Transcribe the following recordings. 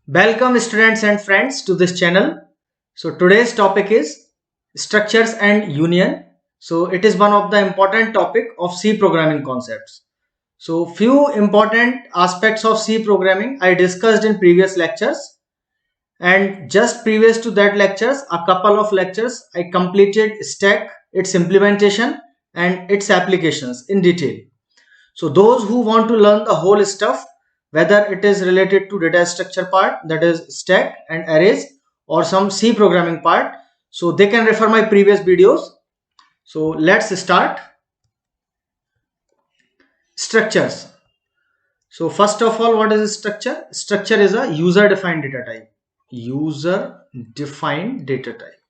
Welcome students and friends to this channel. So today's topic is structures and union. So it is one of the important topic of C programming concepts. So few important aspects of C programming I discussed in previous lectures, and just previous to that lectures, a couple of lectures I completed Stack, its implementation and its applications in detail. So those who want to learn the whole stuff, whether it is related to data structure part, that is stack and arrays, or some C programming part, so they can refer my previous videos. So let's start. Structures. So first of all, what is a structure? Structure is a user defined data type. User defined data type.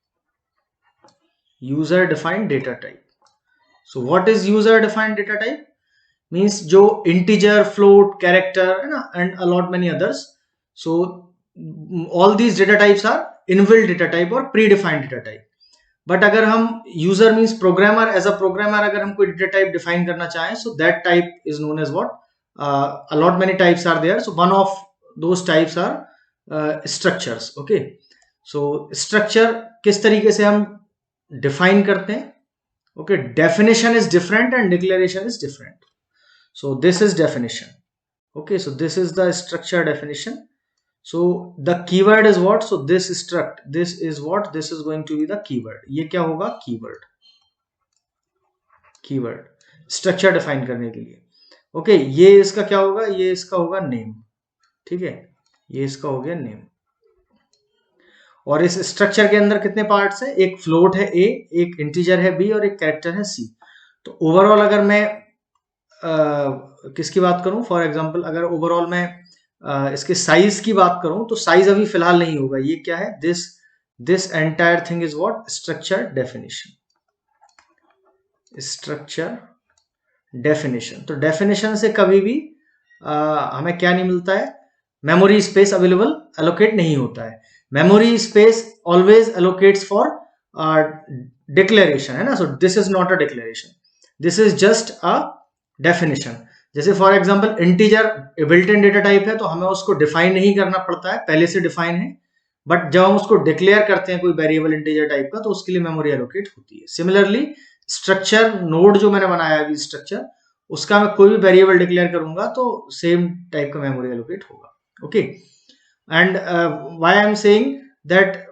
User defined data type. So what is user defined data type? Means जो integer, float, character and a lot many others. So all these data types are inbuilt data type or predefined data type. But अगर हम user means programmer as a programmer अगर हम कोई data type define करना चाहें, so that type is known as what a lot many types are there. So one of those types are structures. Okay, so structure किस तरीके से हम define करते हैं? Okay, definition is different and declaration is different. So this is definition. Okay, so this is the structure definition. So the keyword is what? So this struct, this is what? This is going to be the keyword. ये क्या होगा? Keyword. Keyword structure define करने के लिए. Okay, ये इसका क्या होगा? ये इसका होगा name. ठीक है, ये इसका हो गया name. और इस स्ट्रक्चर के अंदर कितने पार्ट्स है? एक फ्लोट है A, एक इंटीजर है B और एक कैरेक्टर है C. तो ओवरऑल अगर मैं किसकी बात करूं, फॉर एग्जांपल अगर ओवरऑल मैं इसके साइज की बात करूं तो साइज अभी फिलहाल नहीं होगा. ये क्या है? This entire thing is what? Structure definition. Structure definition. तो डेफिनेशन से कभी भी हमें क्या नहीं मिलता है? मेमोरी स्पेस अवेलेबल एलोकेट नहीं होता है. Memory space always allocates for declaration, है ना. So this is not a declaration, this is just a definition. जैसे for example integer built in data type है तो हमें उसको डिफाइन नहीं करना पड़ता है, पहले से डिफाइन है. बट जब हम उसको डिक्लेयर करते हैं कोई वेरिएबल इंटीजर टाइप का, तो उसके लिए मेमोरी एलोकेट होती है. सिमिलरली स्ट्रक्चर नोड जो मैंने बनाया है अभी स्ट्रक्चर, उसका मैं कोई भी वेरिएबल डिक्लेयर करूंगा तो सेम टाइप का मेमोरी एलोकेट होगा. Okay, and why I am saying that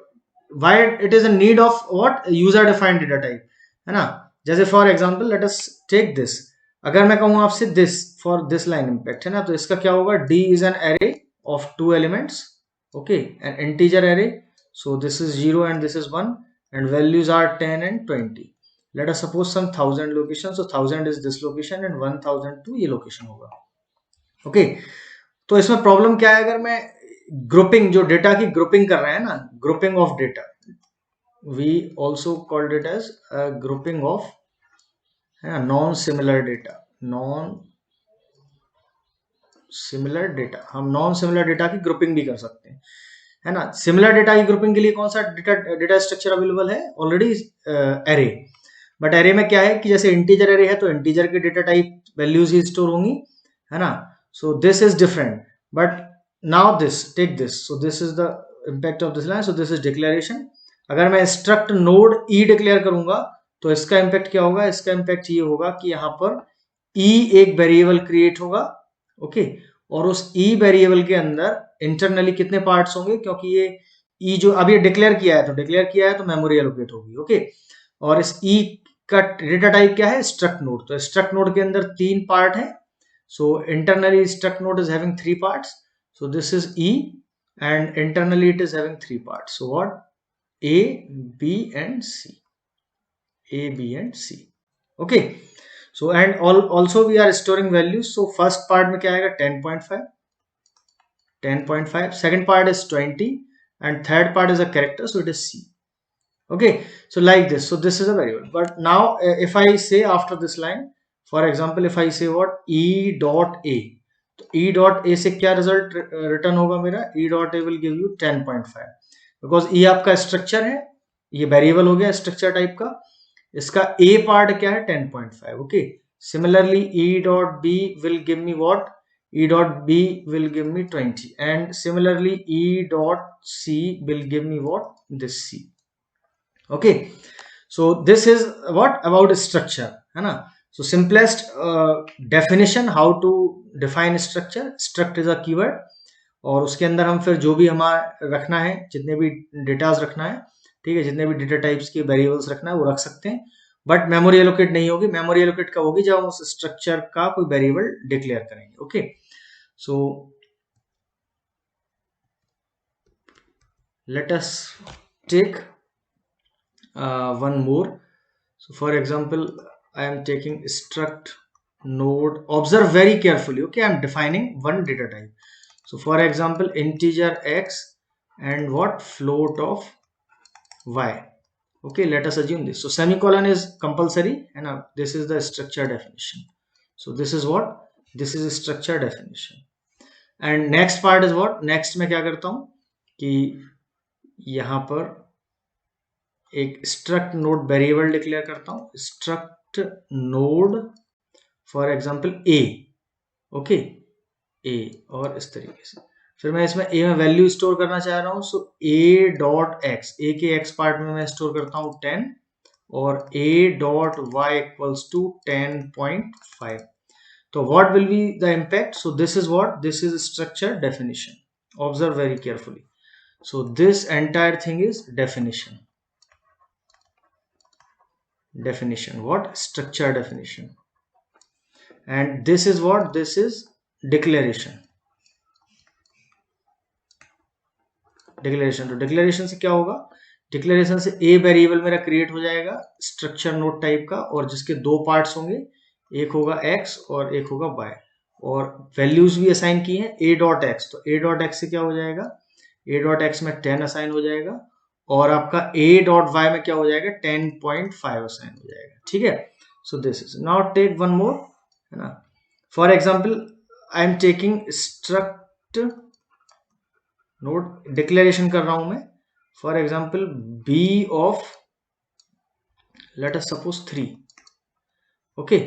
why it is a need of what? User defined data type, है ना. जैसे for example let us take this. अगर मैं कहूँ आपसे this for this line impact, है ना, तो इसका क्या होगा? D is an array of 2 elements. Okay, an integer array. So this is 0 and this is 1 and values are 10 and 20. Let us suppose some 1000 location. So 1000 is this location and 1002 ये location होगा. Okay, तो इसमें problem क्या है? अगर मैं grouping, जो data की ग्रुपिंग कर रहे हैं ना, grouping of data, we also called it as grouping of, है ना, non similar data. Non similar data, हम नॉन सिमिलर डेटा की ग्रुपिंग भी कर सकते हैं, है ना. सिमिलर डेटा की ग्रुपिंग के लिए कौन सा डेटा स्ट्रक्चर अवेलेबल है? Already array. बट एरे में क्या है कि जैसे इंटीजर एरे है तो इंटीजर के डेटा टाइप वैल्यूज ही स्टोर होंगी, है ना. So this is different. But now this, take this. So this is the impact of this line. So this is declaration. अगर मैं स्ट्रक्ट नोड ई डिक्लेयर करूंगा तो इसका इम्पैक्ट क्या होगा? इसका इम्पैक्ट ये होगा कि यहाँ पर ई एक वेरिएबल क्रिएट होगा. ओके, और उस ई वेरिएबल के अंदर इंटरनली कितने पार्ट्स होंगे? क्योंकि ये ई जो अभी डिक्लेयर किया है, तो डिक्लेयर किया है तो मेमोरी एलोकेट होगी. ओके, और इस ई का डेटा टाइप क्या है? Struct node. तो स्ट्रक्ट नोड के अंदर 3 पार्ट है. So internally struct node is having 3 parts. So this is E and internally it is having 3 parts. So what? A, B and C. A, B and C. Okay. So and also we are storing values. So first part में क्या आएगा? 10.5. 10.5. Second part is 20 and third part is a character. So it is C. Okay. So like this. So this is a variable. But now if I say after this line, for example, if I say what? E dot A. तो E dot A से क्या result return होगा मेरा? E dot A will give you 10.5. Because ई आपका structure है, ये variable हो गया स्ट्रक्चर टाइप का. इसका ए पार्ट क्या है? 10.5. Okay, similarly E dot B will give me what? E dot B will give me 20, and similarly E dot C will give me what? This C. Okay, so this is what about structure, है ना. So simplest definition how to define structure. Struct is a keyword, और उसके अंदर हम फिर जो भी हमारा रखना है, जितने भी डेटास रखना है, ठीक है, जितने भी डेटा टाइप्स के वेरिएबल्स रखना है वो रख सकते हैं, बट मेमोरी एलोकेट नहीं होगी. मेमोरी एलोकेट कब होगी? जब हम उस स्ट्रक्चर का कोई वेरिएबल डिक्लेयर करेंगे. Okay, so let us take one more. So for example, I am taking struct node. Observe very carefully. Okay, I am defining one data type. So for example, integer x and what? Float of y. Okay, let us assume this. So semicolon is compulsory, and this is the structure definition. So this is what? This is a structure definition. And next part is what? Next मैं क्या करता हूँ कि यहाँ पर एक struct node variable declare करता हूँ. struct node for example a. Okay, a, और इस तरीके से फिर मैं इसमें a में वैल्यू स्टोर करना चाह रहा हूँ. So a dot X, a के x पार्ट में मैं स्टोर करता हूँ 10, और a dot y equals to 10.5. तो what will be the impact? So this is what? This is structure definition. Observe very carefully. So this entire thing is definition. What? Structure definition. And this is what? This is declaration. तो declaration से क्या होगा? Declaration से a variable मेरा create हो जाएगा structure node type का, और जिसके दो पार्ट्स होंगे, एक होगा x और एक होगा y, और वैल्यूज भी असाइन की हैं a डॉट एक्स. तो a डॉट एक्स से क्या हो जाएगा? a डॉट एक्स में 10 असाइन हो जाएगा, और आपका a डॉट y में क्या हो जाएगा? 10.5 असाइन हो जाएगा. ठीक है. So this is. Now take one more, है ना. For example, I am taking struct node, declaration कर रहा हूं मैं. For example b of, let us suppose 3. Okay,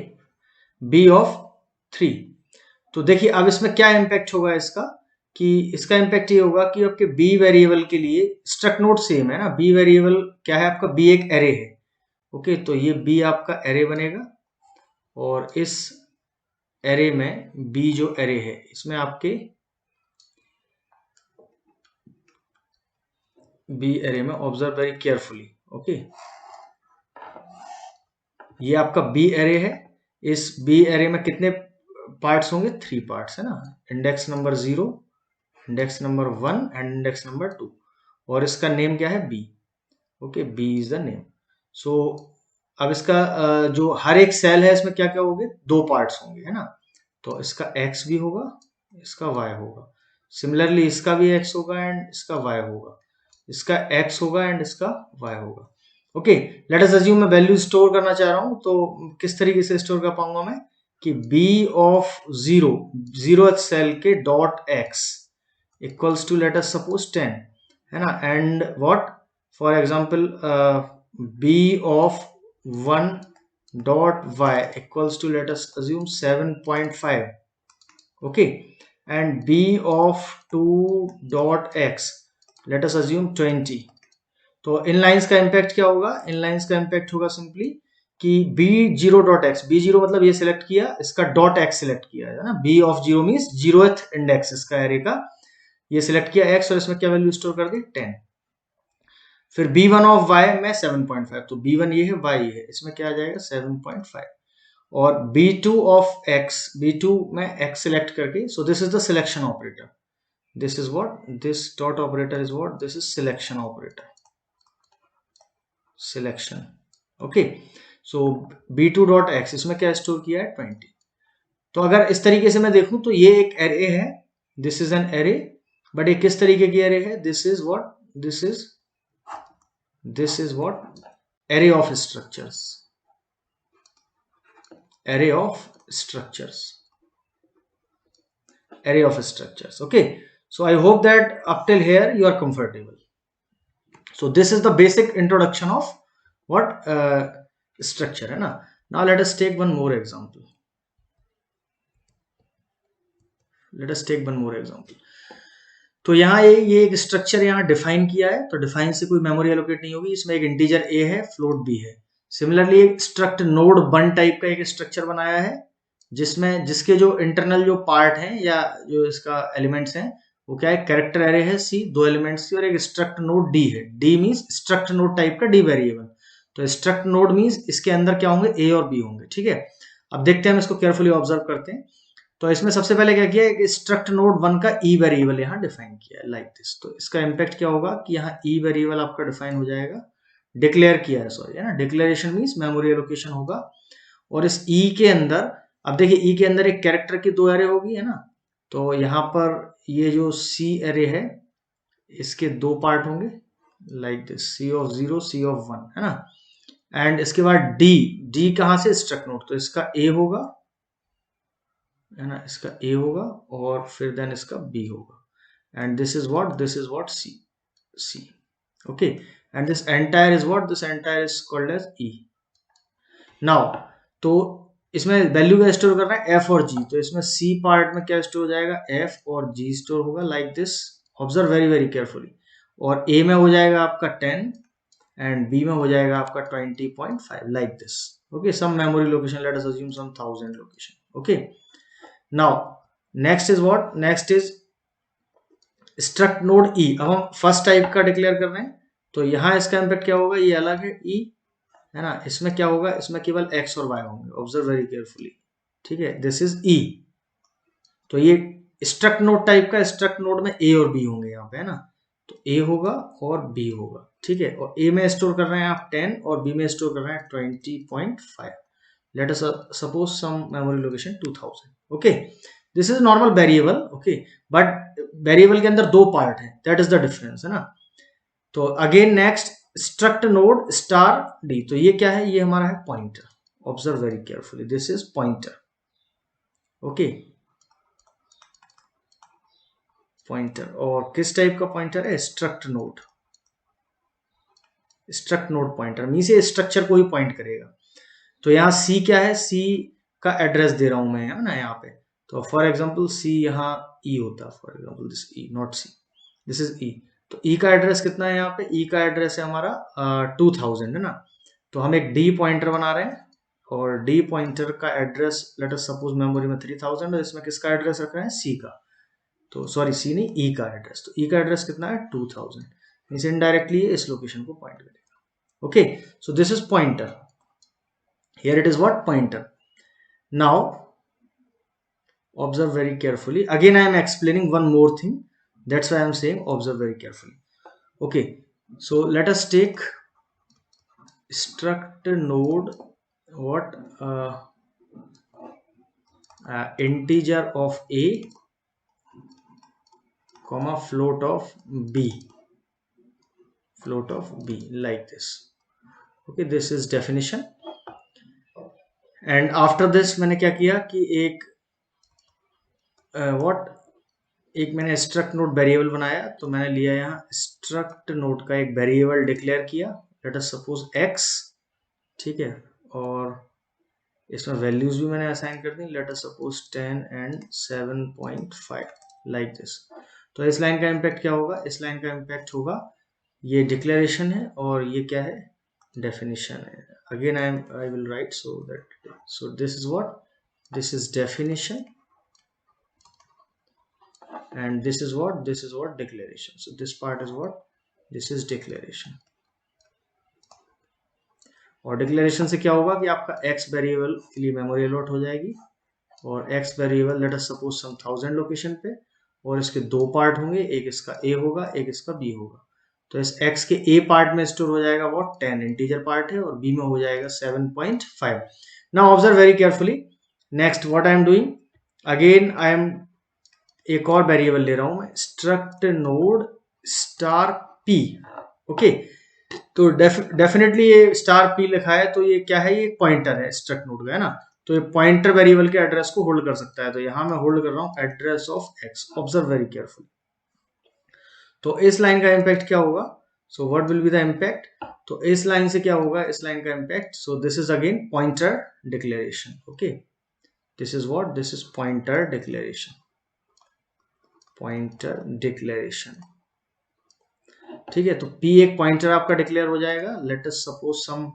b of 3. तो देखिए अब इसमें क्या इंपैक्ट होगा इसका, कि इसका इंपैक्ट ये होगा कि आपके b वेरिएबल के लिए स्ट्रक्ट नोड सेम है ना. b वेरिएबल क्या है आपका? b एक एरे है. ओके, तो ये b आपका एरे बनेगा, और इस एरे में b जो एरे है, इसमें आपके b एरे में, ऑब्जर्व वेरी केयरफुली. ओके, ये आपका b एरे है. इस b एरे में कितने पार्ट्स होंगे? 3 पार्ट्स, है ना. Index number 0, index number 1 and index number 2, और इसका नेम क्या है? b. Okay, b is the name. So अब इसका जो हर एक सेल है, इसमें क्या क्या होंगे? 2 पार्ट्स होंगे, है ना. तो इसका x भी होगा, इसका y होगा. सिमिलरली इसका भी x होगा एंड इसका y होगा. इसका x होगा एंड इसका y होगा. ओके, लेट अस अज्यूम मैं वैल्यू स्टोर करना चाह रहा हूं, तो किस तरीके से स्टोर कर पाऊंगा मैं? कि b ऑफ 0, 0th सेल के dot x equals to, let us suppose 10, है ना. And what? For example b of 1 dot y equals to, let us assume 7.5. okay, and b of 2 dot x, let us assume 20. तो इन lines का impact क्या होगा? इन lines का impact होगा simply कि b0 dot x, b0 मतलब ये select किया, इसका डॉट एक्स सिलेक्ट किया है ना. b of 0 means 0th index इसका एरे का, ये सिलेक्ट किया x, और इसमें क्या वैल्यू स्टोर कर दी? 10. फिर b1 ऑफ y में 7.5, तो b1 ये है, y ये है, इसमें क्या आ जाएगा? 7.5. और b2 ऑफ x, b2 में x सिलेक्ट करके, सो this is the selection operator. This is what? This dot operator is what? This is selection operator. Selection. Okay, so b2 dot x, इसमें क्या स्टोर किया है? 20. तो अगर इस तरीके से मैं देखूं तो ये एक एरे है, this is an array, but ये किस तरीके की एरे है? This is what? This is what? Array of structures. Array of structures. Array of structures. Okay. So I hope that up till here you are comfortable. So this is the basic introduction of what? Structure. है ना? Now let us take one more example. Let us take one more example. तो यहाँ ये एक structure यहाँ define किया है, तो डिफाइन से कोई मेमोरी एलोकेट नहीं होगी, इसमें एक इंटीजर ए है, फ्लोट बी है। सिमिलरली एक स्ट्रक्ट नोड वन टाइप का एक स्ट्रक्चर बनाया है, जिसमें जिसके जो इंटरनल जो पार्ट हैं या जो इसका एलिमेंट्स हैं वो क्या है, कैरेक्टर एरे है सी, दो एलिमेंट्स की, और एक स्ट्रक्ट नोड डी है। D means struct node type का डी वेरिएबल। तो स्ट्रक्ट नोड मीन्स इसके अंदर क्या होंगे, ए और बी होंगे, ठीक है। अब देखते हैं, हम इसको केयरफुली ऑब्जर्व करते हैं। तो इसमें सबसे पहले क्या किया है कि स्ट्रक्ट नोड वन का ई वेरिएबल यहाँ डिफाइन किया है लाइक दिस। तो इसका इम्पैक्ट क्या होगा कि यहाँ ई वेरिएबल आपका डिफाइन हो जाएगा, डिक्लेयर किया है, सॉरी, है ना। डिक्लेरेशन मीन्स मेमोरी एलोकेशन होगा, और इस ई के अंदर, अब देखिए ई के अंदर एक कैरेक्टर की दो एरे होगी, है ना। तो यहाँ पर ये जो सी एरे है इसके दो पार्ट होंगे like this, C of 0, C of 1, है ना। एंड इसके बाद डी, डी कहाँ से, स्ट्रक्ट नोड, तो इसका ए होगा, है ना, इसका ए होगा, और फिर देन इसका बी होगा। And this is what C, C, okay. And this entire is what, this entire is called as E. Now तो इसमें वैल्यू क्या स्टोर करना है, एफ और जी। तो इसमें सी पार्ट में क्या स्टोर हो जाएगा, एफ और जी स्टोर होगा like this. Observe very very carefully. और ए में हो जाएगा आपका 10 एंड बी में हो जाएगा आपका 20.5 like this, okay. Some memory location, let us assume some 1000 location, okay. Now next is what, next is struct node E. अब हम फर्स्ट टाइप का डिक्लेयर कर रहे हैं, तो यहां इसका इम्पैक्ट क्या होगा, ये अलग है ई, है ना। इसमें क्या होगा, इसमें केवल एक्स और वाई होंगे, ऑब्जर्व वेरी केयरफुली, ठीक है। This is E. तो ये स्ट्रक्ट नोड टाइप का, स्ट्रक्ट नोड में ए और बी होंगे यहाँ पे, है ना। तो ए होगा और बी होगा, ठीक है। और ए में स्टोर कर रहे हैं आप 10 और बी में स्टोर कर रहे हैं 20.5। Let us suppose some memory location 2000, okay. This is normal variable, okay. But variable के अंदर दो पार्ट है, दैट इज द डिफरेंस, है ना। तो again next struct node star D. तो ये क्या है, ये हमारा है pointer, observe very carefully, this is pointer, okay, pointer. और किस टाइप का पॉइंटर है, struct node, struct node pointer means ये स्ट्रक्चर को ही पॉइंट करेगा। तो यहाँ सी क्या है, सी का एड्रेस दे रहा हूं मैं, है ना, यहाँ पे। तो फॉर एग्जांपल सी यहाँ ई होता, for example this E, not C, this is E. तो ई का एड्रेस कितना है यहाँ पे, ई का एड्रेस है हमारा 2000, है ना। तो हम एक डी पॉइंटर बना रहे हैं, और डी पॉइंटर का address let us suppose memory में 3000 है, इसमें किसका एड्रेस रख रहे हैं, सी का। तो सॉरी सी नहीं, ई का एड्रेस। तो ई का एड्रेस कितना है, 2000, मींस इनडायरेक्टली ये इस लोकेशन को पॉइंट करेगा, okay. So this is pointer, here it is what, pointer. Now observe very carefully, again I am explaining one more thing, that's why I am saying observe very carefully, okay. So let us take struct node what, integer of a comma float of b, float of b like this, okay. This is definition. And after this मैंने क्या किया कि एक एक मैंने struct node variable बनाया। तो मैंने लिया यहाँ स्ट्रक्ट नोड का एक वेरिएबल डिक्लेयर किया, लेट अस सपोज x, ठीक है। और इसमें वैल्यूज भी मैंने असाइन कर दी, let us suppose 10 and 7.5 like this. तो इस लाइन का इम्पैक्ट क्या होगा, इस लाइन का इम्पैक्ट होगा, ये डिक्लेरेशन है और ये क्या है, definition है। Again I will write so that, so this is what, this is definition, and this is what declaration. So this part is what, this is declaration. और डिक्लेरेशन से क्या होगा कि आपका x वेरिएबल के लिए मेमोरी अलॉट हो जाएगी, और x variable let us suppose some 1000 location पे, और इसके दो पार्ट होंगे, एक इसका a होगा, एक इसका b होगा। तो इस x के a पार्ट में स्टोर हो जाएगा व्हाट, 10 इंटीजर पार्ट है, और b में हो जाएगा 7.5। Now observe very carefully, next what I am doing, again I am एक और वेरिएबल ले रहा हूं मैं, struct node star p, okay. तो डेफिनेटली ये स्टार p लिखा है, तो ये क्या है, ये पॉइंटर है स्ट्रक्ट नोड का, है ना। तो ये पॉइंटर वेरिएबल के एड्रेस को होल्ड कर सकता है। तो यहां मैं होल्ड कर रहा हूं address of x, observe very carefully. तो इस लाइन का इम्पैक्ट क्या होगा, so what will be the impact, तो इस लाइन से क्या होगा, इस लाइन का impact, so this is again pointer declaration, okay. This is what, this is pointer declaration, pointer declaration, ठीक है। तो p एक पॉइंटर आपका डिक्लेयर हो जाएगा, let us suppose some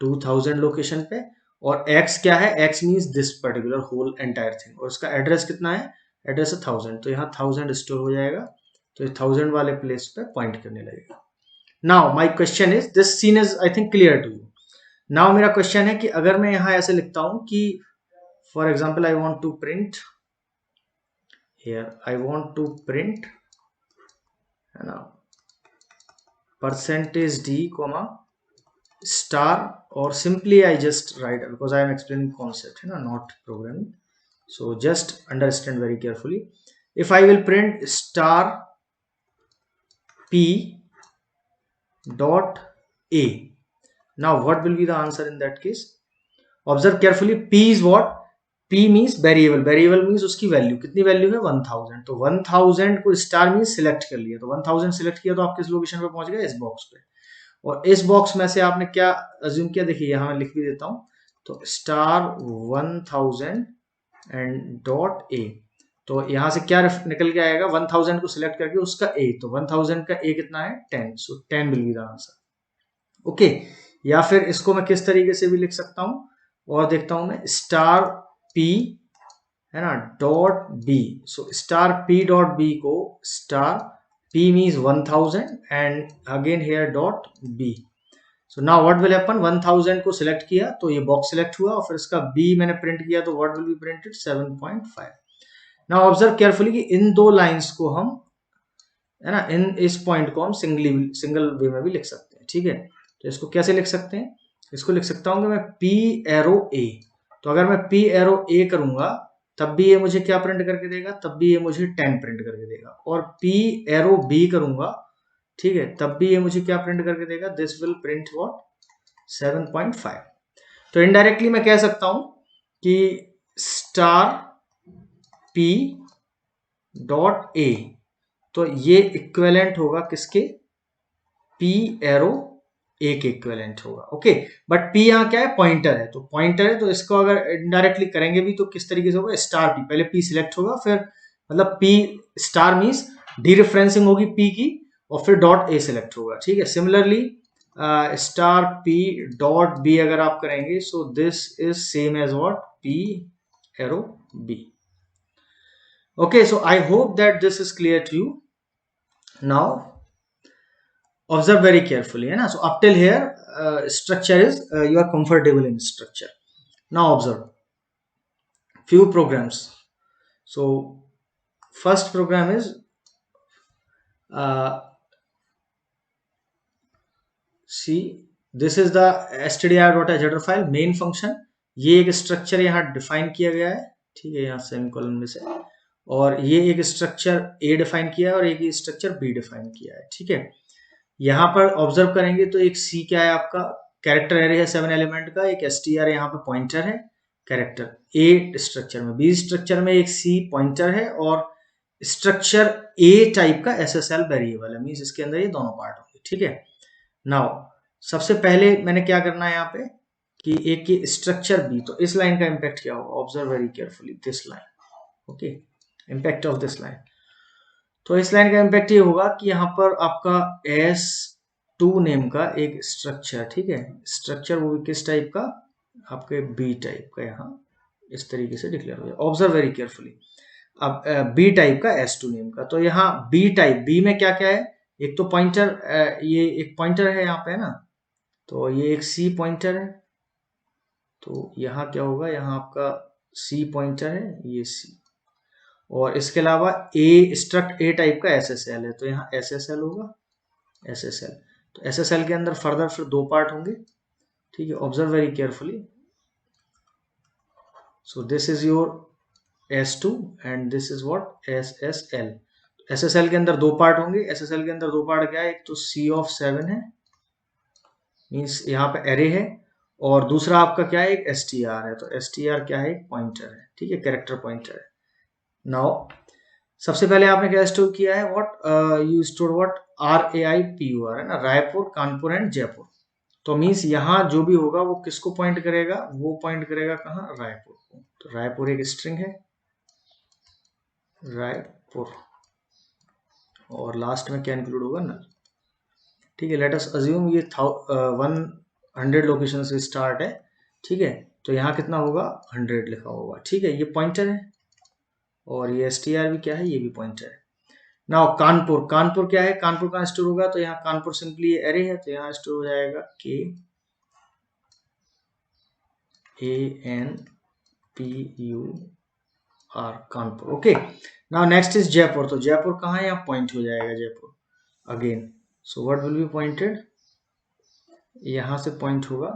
2000 location पे, और x क्या है, x means this particular whole entire thing, और उसका एड्रेस कितना है, एड्रेस है 1000, तो यहाँ 1000 स्टोर हो जाएगा, तो ये 1000 वाले प्लेस पे पॉइंट करने लगेगा। Now my question is, this scene is I think clear to you. Now मेरा क्वेश्चन है कि अगर मैं यहाँ ऐसे लिखता हूं कि for example I want to print here, I want to print है ना %d comma star, or simply I just write because I am explaining concept, है ना, not programming, so just understand very carefully. If I will print star p dot a, now what will be the answer in that case? Observe carefully, p is what, p means variable, variable means उसकी value, कितनी value है 1000, तो 1000 को star means select कर लिया, तो 1000 select किया तो आप किस लोकेशन पे पहुंच गए, इस बॉक्स पे, और इस बॉक्स में से आपने क्या अज्यूम किया, देखिए यहां मैं लिख भी देता हूं, तो स्टार 1000 एंड डॉट ए, तो यहां से क्या निकल के आएगा, 1000 को सिलेक्ट करके उसका ए, तो 1000 का ए कितना है 10, सो 10 will be the answer, okay. या फिर इसको मैं किस तरीके से भी लिख सकता हूं, और देखता हूं मैं, स्टार पी है ना dot B, so star P dot B को star P means 1000 and again here dot B, so now what will happen, 1000 को सिलेक्ट किया तो ये बॉक्स सिलेक्ट हुआ, और फिर इसका बी मैंने प्रिंट किया तो what will be printed 7.5। Now observe carefully कि इन दो लाइंस को हम, है ना, इस पॉइंट को हम सिंगल वे में भी लिख सकते हैं, ठीक है। तो इसको कैसे लिख सकते हैं, इसको लिख सकता हूं कि मैं पी एरो ए, तो अगर मैं पी एरो ए करूंगा तब भी ये मुझे क्या प्रिंट करके देगा, तब भी ये मुझे 10 प्रिंट करके देगा, और पी एरो बी करूंगा, ठीक है, तब भी ये मुझे क्या प्रिंट करके देगा, दिस विल प्रिंट व्हाट 7.5। तो इनडायरेक्टली मैं कह सकता हूं कि स्टार पी डॉट ए, तो ये इक्विवेलेंट होगा किसके, पी एरो ए के इक्विवेलेंट होगा, ओके। बट पी यहाँ क्या है, पॉइंटर है, तो पॉइंटर है, तो इसको अगर इनडायरेक्टली करेंगे भी तो किस तरीके से होगा, स्टार पी, पहले पी सिलेक्ट होगा, फिर मतलब P star means dereferencing होगी पी की, और फिर डॉट ए सिलेक्ट होगा, ठीक है। Similarly star P dot B अगर आप करेंगे, so this is same as what, P arrow B, okay. So I hope that this is clear to you. Now observe very carefully, है ना, so up till here structure is you are comfortable in structure. Now observe few programs. So first program is see, this is the stdio.html file main function, ये एक structure यहाँ define किया गया है, ठीक है, यहाँ सेमीकोलन में से, और ये एक स्ट्रक्चर ए डिफाइन किया है और एक स्ट्रक्चर बी डिफाइन किया है, ठीक है। यहाँ पर ऑब्जर्व करेंगे तो एक सी क्या है आपका, कैरेक्टर एरे है 7 एलिमेंट का, एक str यहाँ पे पॉइंटर है कैरेक्टर, ए स्ट्रक्चर में, बी स्ट्रक्चर में एक सी पॉइंटर है, और स्ट्रक्चर ए टाइप का एसएसएल वेरिएबल है, मींस इसके अंदर ये दोनों पार्ट होंगे, ठीक है। नाउ सबसे पहले मैंने क्या करना है यहाँ पे कि एक की स्ट्रक्चर बी, तो इस लाइन का इंपैक्ट क्या होगा, observe very carefully this line, okay, impact of this line. तो इस लाइन का इंपैक्ट ये होगा कि यहाँ पर आपका S2 नेम का एक स्ट्रक्चर, ठीक है, स्ट्रक्चर वो भी किस टाइप का, आपके बी टाइप का, यहाँ इस तरीके से डिक्लेयर हो जाए, ऑब्जर्व वेरी केयरफुली। अब बी टाइप का S2 नेम का, तो यहाँ बी टाइप, बी में क्या क्या है, एक तो पॉइंटर, ये एक पॉइंटर है यहाँ पे, है ना, तो ये एक सी पॉइंटर है, तो यहाँ क्या होगा, यहाँ आपका सी पॉइंटर है, ये सी, और इसके अलावा ए स्ट्रक्ट ए टाइप का एसएसएल है, तो यहाँ एसएसएल होगा, एसएसएल, तो एसएसएल के अंदर फर्दर फिर दो पार्ट होंगे, ठीक है, observe very carefully. So this is your S2 and this is what SSL। SSL के अंदर दो पार्ट होंगे, SSL के अंदर दो पार्ट क्या है, एक तो C of 7 है, मीन्स यहाँ पे एरे है, और दूसरा आपका क्या है, एक str है, तो str क्या है, एक पॉइंटर है, ठीक है, कैरेक्टर पॉइंटर है। नाउ सबसे पहले आपने क्या स्टोर किया है, what you store what RAIPUR, है ना, रायपुर, कानपुर एंड जयपुर, तो मीन्स यहाँ जो भी होगा वो किसको पॉइंट करेगा, वो पॉइंट करेगा कहाँ, रायपुर को, तो रायपुर एक स्ट्रिंग है, रायपुर, और लास्ट में क्या इंक्लूड होगा, नल। ठीक है, लेट अस अज्यूम ये 100 लोकेशन से स्टार्ट है। ठीक है, तो यहाँ कितना होगा, 100 लिखा होगा। ठीक है, ये पॉइंटर है और ये str भी क्या है, ये भी पॉइंटर है। नाउ कानपुर, कानपुर क्या है, कानपुर कहाँ स्टोर होगा, तो यहाँ कानपुर सिंपली ये एरे है, तो यहाँ स्टोर हो जाएगा KANPUR, Kanpur. Okay, now next is Jaipur. तो जयपुर कहाँ है, यहाँ पॉइंट हो जाएगा Jaipur again. So what will be pointed, यहाँ से पॉइंट होगा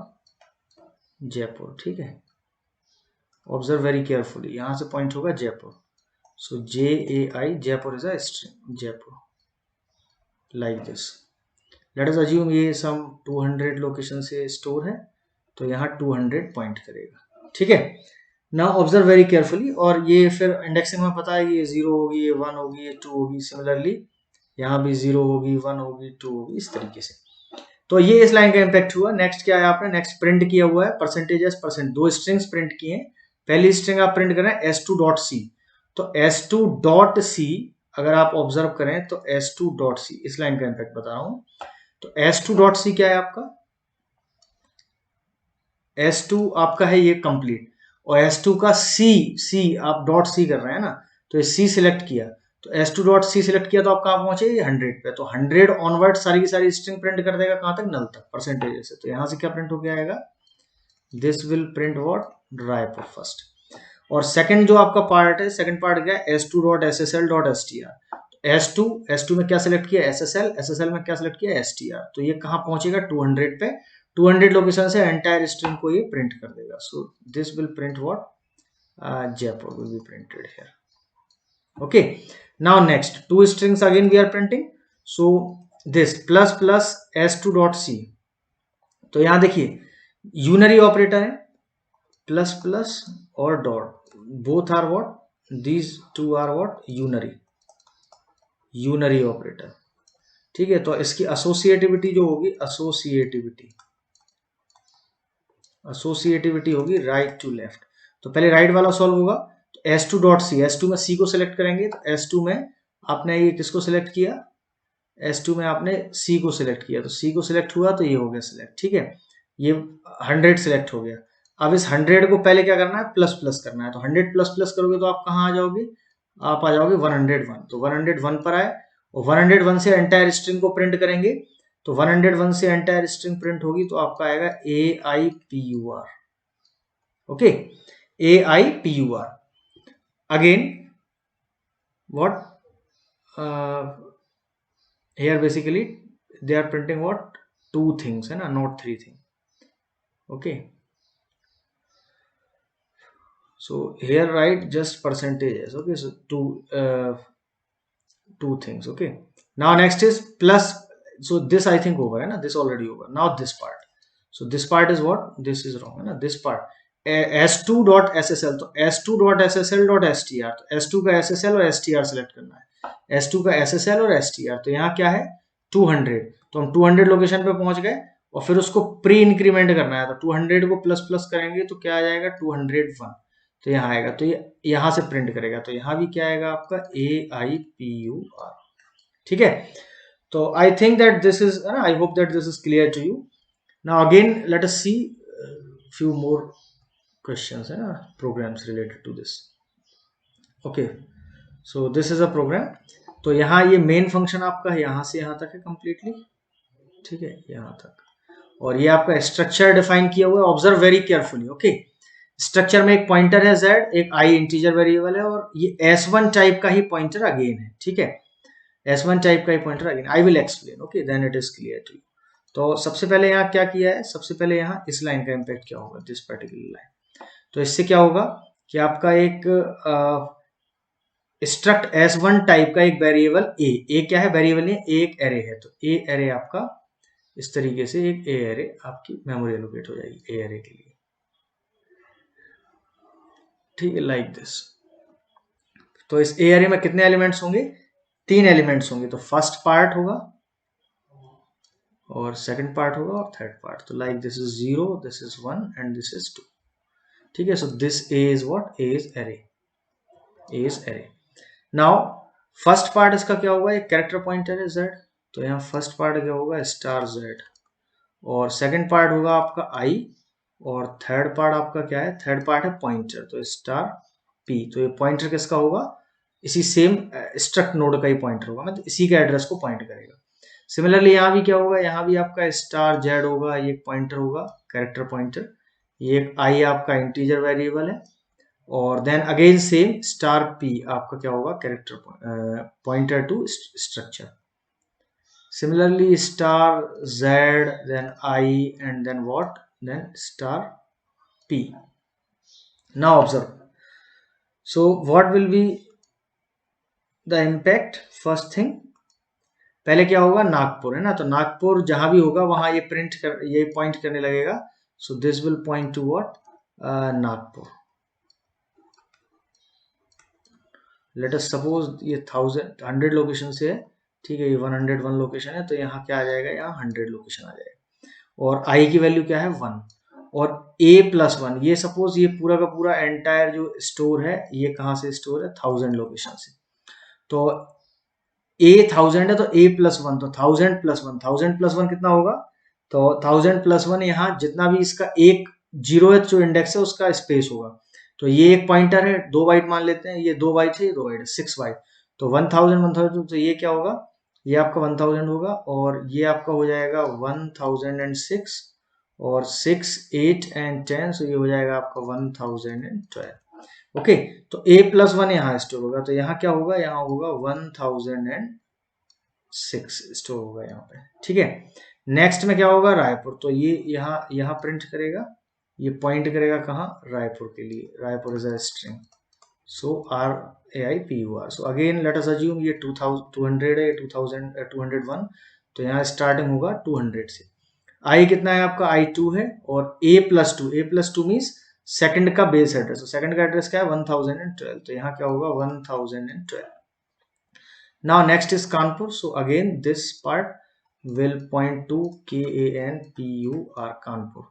जयपुर। ठीक है, ऑब्जर्व वेरी केयरफुली, यहाँ से पॉइंट होगा जयपुर। सो JAI, Jaipur is a string, Jaipur, like this. Late us assume ये सम 200 लोकेशन से स्टोर है, तो यहाँ 200 पॉइंट करेगा। ठीक है, नाउ ऑब्जर्व वेरी केयरफुली। और ये फिर इंडेक्सिंग में पता है, ये 0 होगी, ये 1 होगी, ये 2 होगी। सिमिलरली यहाँ भी 0 होगी, 1 होगी, 2 होगी, इस तरीके से। तो ये इस लाइन का इम्पैक्ट हुआ। नेक्स्ट क्या है, आपने नेक्स्ट प्रिंट किया हुआ है परसेंटेज एस %, दो स्ट्रिंग्स प्रिंट किए हैं। पहली स्ट्रिंग आप प्रिंट कर रहे हैं s2.c। तो s2.c अगर आप ऑब्जर्व करें तो s2.c, इस लाइन का इम्पैक्ट बता रहा हूं। तो s2.c क्या है आपका, s2 आपका है ये कंप्लीट, और s2 का c आप डॉट सी कर रहे हैं ना, तो ये c सिलेक्ट किया, तो s2.c सिलेक्ट किया, तो आप कहाँ पहुंचे, 100 पे। तो 100 ऑनवर्ड सारी की सारी स्ट्रिंग प्रिंट कर देगा, कहां तक, नल तक, परसेंटेज से। तो यहां से क्या प्रिंट होके आएगा, this will print what, Raipur first. और सेकंड जो आपका पार्ट है, सेकंड पार्ट क्या है, s2.ssl.str। S2 में क्या सिलेक्ट किया, SSL में क्या सिलेक्ट किया, str। तो ये कहां पहुंचेगा, 200 पे। 200 लोकेशन से एंटायर स्ट्रिंग को ये प्रिंट कर देगा। सो this will print what, Jaipur will be printed here. Okay, now next two strings again we are printing. So this plus plus s2.c, तो यहां देखिए यूनरी ऑपरेटर है, प्लस प्लस और dot, both are what, these two are what, unary operator. ठीक है, तो इसकी associativity जो होगी, एसोसिएटिविटी होगी राइट टू लेफ्ट। तो पहले राइट वाला सॉल्व होगा, तो s2.c, s2 में c को सिलेक्ट करेंगे, तो s2 में आपने ये किसको सिलेक्ट किया, s2 में आपने c को सिलेक्ट किया, तो c को सिलेक्ट हुआ, तो ये हो गया सिलेक्ट। ठीक है, ये 100 सिलेक्ट हो गया। अब इस 100 को पहले क्या करना है, प्लस प्लस करना है। तो 100 प्लस प्लस करोगे तो आप कहाँ आ जाओगे, आप आ जाओगे 101। तो 101 पर आए, और 101 से एंटायर स्ट्रिंग को प्रिंट करेंगे। तो 101 से एंटायर स्ट्रिंग प्रिंट होगी, तो आपका आएगा AIPUR। Okay, AIPUR। Again what, here basically they are printing what, two things है ना, not three things. Okay, so here write just percentages. Okay, so two things. Okay, now next is plus. So this I think over है ना, this already over. Now this part, so this part is what, this is wrong है ना, this part s2.ssl, तो s2.ssl.str, तो s2 का ssl और str select करना है, s2 का ssl और str। तो यहाँ क्या है, 200। तो हम 200 लोकेशन पे पहुंच गए, और फिर उसको प्री इंक्रीमेंट करना है, तो 200 को प्लस प्लस करेंगे, तो क्या आ जाएगा, 201। तो यहाँ आएगा, तो ये यहाँ से प्रिंट करेगा, तो यहाँ भी क्या आएगा आपका, AIPUR। ठीक है, तो I think that this is, I hope that this is clear to you. Now again let us see few more questions है ना, programs related to this. Okay, so this is a program। तो यहाँ ये main function आपका यहाँ से यहाँ तक है कंप्लीटली। ठीक है, यहाँ तक, और ये आपका स्ट्रक्चर डिफाइन किया हुआ है। Observe very carefully. Okay, structure में एक पॉइंटर है z, एक i इंटीजर वेरिएबल है, और ये s1 टाइप का ही पॉइंटर अगेन है। ठीक है, s1 टाइप का ही pointer again, I will explain. Okay, then it is clear to you. तो सबसे पहले यहाँ क्या किया है, सबसे पहले यहाँ इस लाइन का इम्पैक्ट क्या होगा, दिस पर्टिकुलर लाइन। तो इससे क्या होगा कि आपका एक स्ट्रक्ट s1 टाइप का एक वेरिएबल a क्या है, वेरिएबल है, एक एरे है। तो a एरे आपका इस तरीके से एक a एरे आपकी मेमोरी एलोकेट हो जाएगी a एरे के लिए। ठीक है, लाइक दिस। तो इस a एरे में कितने एलिमेंट्स होंगे, 3 एलिमेंट्स होंगे। तो फर्स्ट पार्ट होगा, और सेकंड पार्ट होगा, और थर्ड पार्ट। तो like this is 0, this is 1 and this is 2। ठीक है, so this a is what, a is array, a is array। Now first part इसका क्या होगा, एक कैरेक्टर पॉइंटर है z, तो यहाँ फर्स्ट पार्ट क्या होगा स्टार z, और सेकंड पार्ट होगा आपका i, और थर्ड पार्ट आपका क्या है, थर्ड पार्ट है पॉइंटर, तो स्टार p। तो ये पॉइंटर किसका होगा, इसी सेम स्ट्रक्ट नोड का ही पॉइंटर होगा, मतलब इसी के एड्रेस को पॉइंट करेगा। सिमिलरली यहाँ भी क्या होगा, यहाँ भी आपका स्टार जेड होगा, ये पॉइंटर होगा कैरेक्टर पॉइंटर, ये एक आई आपका इंटीजर वेरिएबल है, और then again same star P आपका क्या होगा, character pointer to structure. Similarly, star Z, then I, and then what? Then star P. Now observe. So what will be the impact? First thing, पहले क्या होगा, नागपुर है ना, तो नागपुर जहां भी होगा वहां ये पॉइंट करने लगेगा। सो this will point to what, Nagpur. Late us suppose ये 100 लोकेशन से है, ठीक है, ये 101 लोकेशन है, तो यहाँ क्या आ जाएगा, यहाँ 100 लोकेशन आ जाएगा, और आई की वैल्यू क्या है 1, और a+1, ये सपोज ये पूरा का पूरा एंटायर जो स्टोर है ये कहाँ से स्टोर है, 1000 लोकेशन से, तो a 1000 है तो a+1, तो 1000+1 कितना होगा, तो 1000+1 यहाँ जितना भी इसका एक 0th जो इंडेक्स है उसका स्पेस होगा, तो ये एक पॉइंटर है 2 बाइट मान लेते हैं, ये 2 बाइट है, ये 2 बाइट है, 6 बाइट, तो 1000 तो ये क्या होगा, ये आपका 1000 होगा, और ये आपका हो जाएगा 1006, और 6, 8 एंड 10, सो ये हो जाएगा आपका 1012। ओके, तो a+1 यहाँ स्टोर होगा, तो यहाँ क्या होगा, यहाँ होगा 1006 स्टोर होगा यहाँ पे, ठीक है। नेक्स्ट में क्या होगा, रायपुर, तो ये यहाँ प्रिंट करेगा, ये पॉइंट करेगा कहाँ, रायपुर के लिए, Raipur is a string, so RAIPUR। So again let us assume ये 200 है, 201, तो यहाँ स्टार्टिंग होगा 200 से, आई कितना है आपका, I2 है, और a+2 मीन्स सेकंड का बेस एड्रेस, तो सेकंड का एड्रेस क्या है 1012, तो यहाँ क्या होगा 1012। Now next is Kanpur, so again this part will point to KANPUR Kanpur.